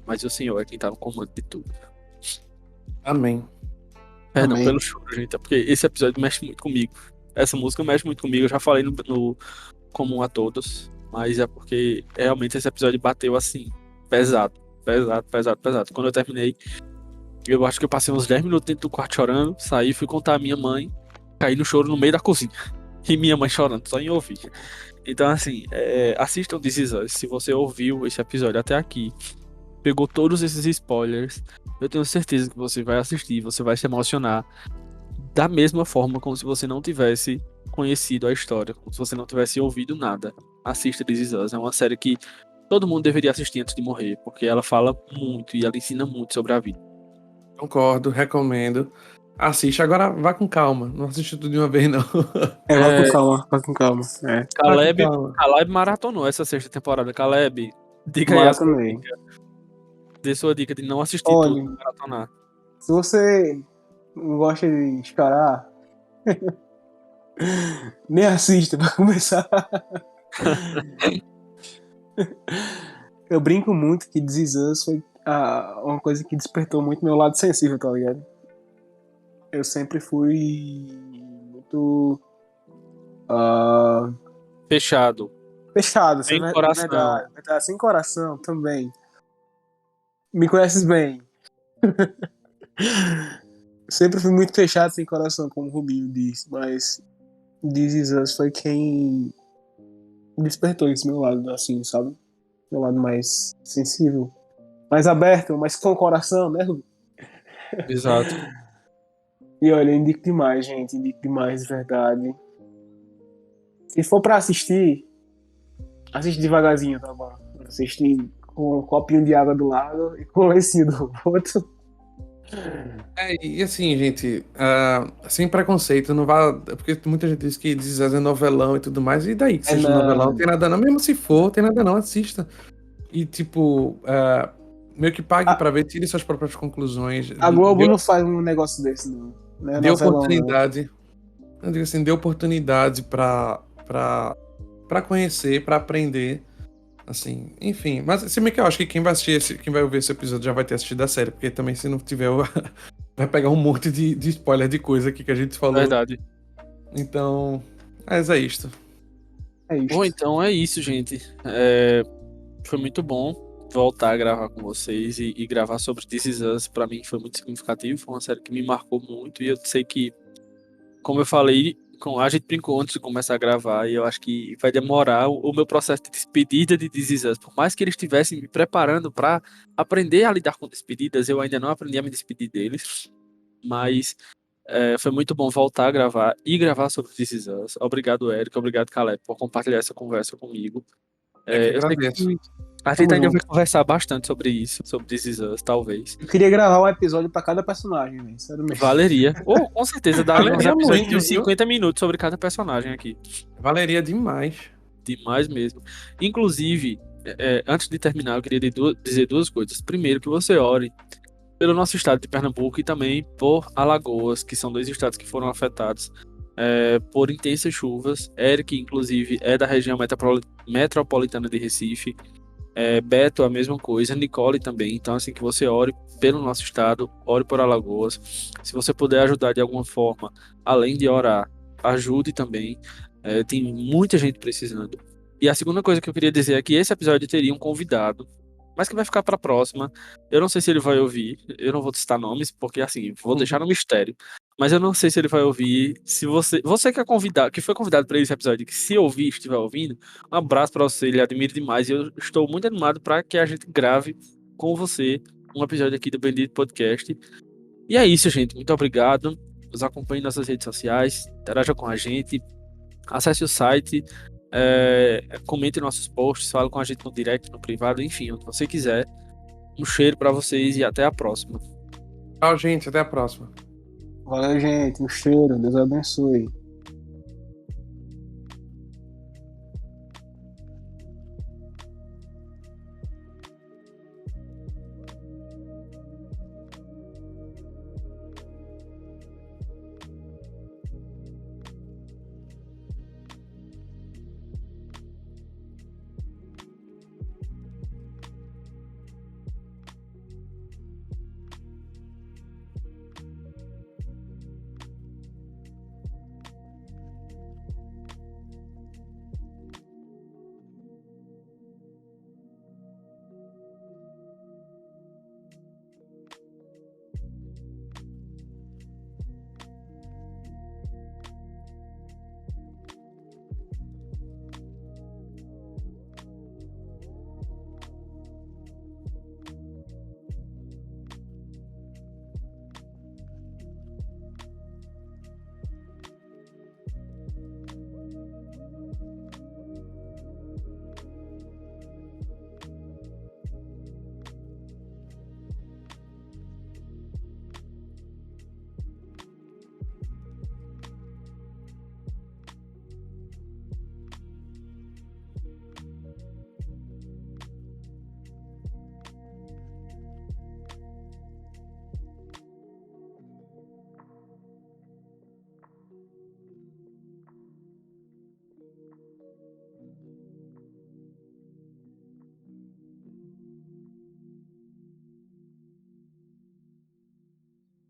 mas o Senhor é quem tá no comando de tudo. Amém. Perdão Amém. pelo choro, gente, é porque esse episódio mexe muito comigo. Essa música mexe muito comigo, eu já falei no Comum a Todos, mas é porque realmente esse episódio bateu assim, pesado. Quando eu terminei, eu acho que eu passei uns 10 minutos dentro do quarto chorando, saí, fui contar a minha mãe, caí no choro no meio da cozinha. E minha mãe chorando, só em ouvir. Então, assim, assistam This Is Us. Se você ouviu esse episódio até aqui, pegou todos esses spoilers, eu tenho certeza que você vai assistir, você vai se emocionar da mesma forma como se você não tivesse conhecido a história, como se você não tivesse ouvido nada. Assista This Is Us. É uma série que todo mundo deveria assistir antes de morrer, porque ela fala muito e ela ensina muito sobre a vida. Concordo, recomendo. Assiste, agora vá com calma. Não assiste tudo de uma vez, não. Vai com calma, vai com calma. Vai com Caleb, calma. Caleb maratonou essa sexta temporada. Caleb, diga aí a sua Maratonei. dica. Dê sua dica de não assistir Olha, tudo, maratonar. Se você não gosta de chorar, nem assista pra começar. Eu brinco muito que This Is Us foi uma coisa que despertou muito meu lado sensível, tá ligado? Eu sempre fui muito Fechado. fechado, Sem é coração. verdade, sem coração também. Me conheces bem. Sempre fui muito fechado, sem coração, como o Rubinho disse, mas This Is Us foi quem despertou esse meu lado, assim, sabe? Meu lado mais sensível, mais aberto, mais com coração, né, Rubinho? Exato. E olha, eu indico demais, gente, indico demais, de verdade. Se for pra assistir, assiste devagarzinho, tá bom? Assiste com um copinho de água do lado e com o lencinho do outro. E assim, gente, sem preconceito, não vá. Porque muita gente diz que This Is Us é novelão e tudo mais, e daí que seja novelão, não tem nada não. Mesmo se for, tem nada não, assista. E tipo, meio que pague pra ver, tire suas próprias conclusões. A Globo não faz um negócio desse, não. Não é Dê novelão, oportunidade. Eu digo assim, dê oportunidade pra conhecer, pra aprender. Assim, enfim. Mas se bem que eu acho que quem vai assistir quem vai ouvir esse episódio já vai ter assistido a série, porque também se não tiver, vai pegar um monte de spoiler de coisa aqui que a gente falou. Verdade. Então, é isto. É isso. Bom, então é isso, gente. Foi muito bom voltar a gravar com vocês e gravar sobre This Is Us. Pra mim foi muito significativo, foi uma série que me marcou muito e eu sei que, como eu falei, a gente brincou antes de começar a gravar e eu acho que vai demorar o meu processo de despedida de This Is Us. Por mais que eles estivessem me preparando pra aprender a lidar com despedidas, eu ainda não aprendi a me despedir deles, mas foi muito bom voltar a gravar e gravar sobre This Is Us. Obrigado, Érico, obrigado, Caleb, por compartilhar essa conversa comigo. Eu que Eu sei agradeço. que a gente ainda vai conversar bastante sobre isso, sobre This Is Us, talvez. Eu queria gravar um episódio pra cada personagem, né? Sério mesmo. Valeria. Ou, com certeza, daria uns Valeria episódios muito, de 50 minutos sobre cada personagem aqui. Valeria demais. Demais mesmo. Inclusive, antes de terminar, eu queria dizer duas coisas. Primeiro, que você ore pelo nosso estado de Pernambuco e também por Alagoas, que são dois estados que foram afetados por intensas chuvas. Eric, inclusive, é da região metropolitana de Recife. Beto, a mesma coisa. Nicole também. Então, assim, que você ore pelo nosso estado, ore por Alagoas. Se você puder ajudar de alguma forma, além de orar, ajude também. Tem muita gente precisando. E a segunda coisa que eu queria dizer é que esse episódio teria um convidado, mas que vai ficar para a próxima. Eu não sei se ele vai ouvir, eu não vou citar nomes, porque assim, vou deixar no mistério. Mas eu não sei se ele vai ouvir. Se você que é convidado, que foi convidado para esse episódio, que se ouvir, estiver ouvindo, um abraço para você, ele admira demais. E eu estou muito animado para que a gente grave com você um episódio aqui do Bendito Podcast. E é isso, gente. Muito obrigado. Nos acompanhe nas nossas redes sociais, interaja com a gente, acesse o site. Comente nossos posts, fale com a gente no direct, no privado, enfim, onde você quiser. Um cheiro pra vocês e até a próxima. Tchau, gente. Até a próxima. Valeu, gente. Um cheiro. Deus abençoe.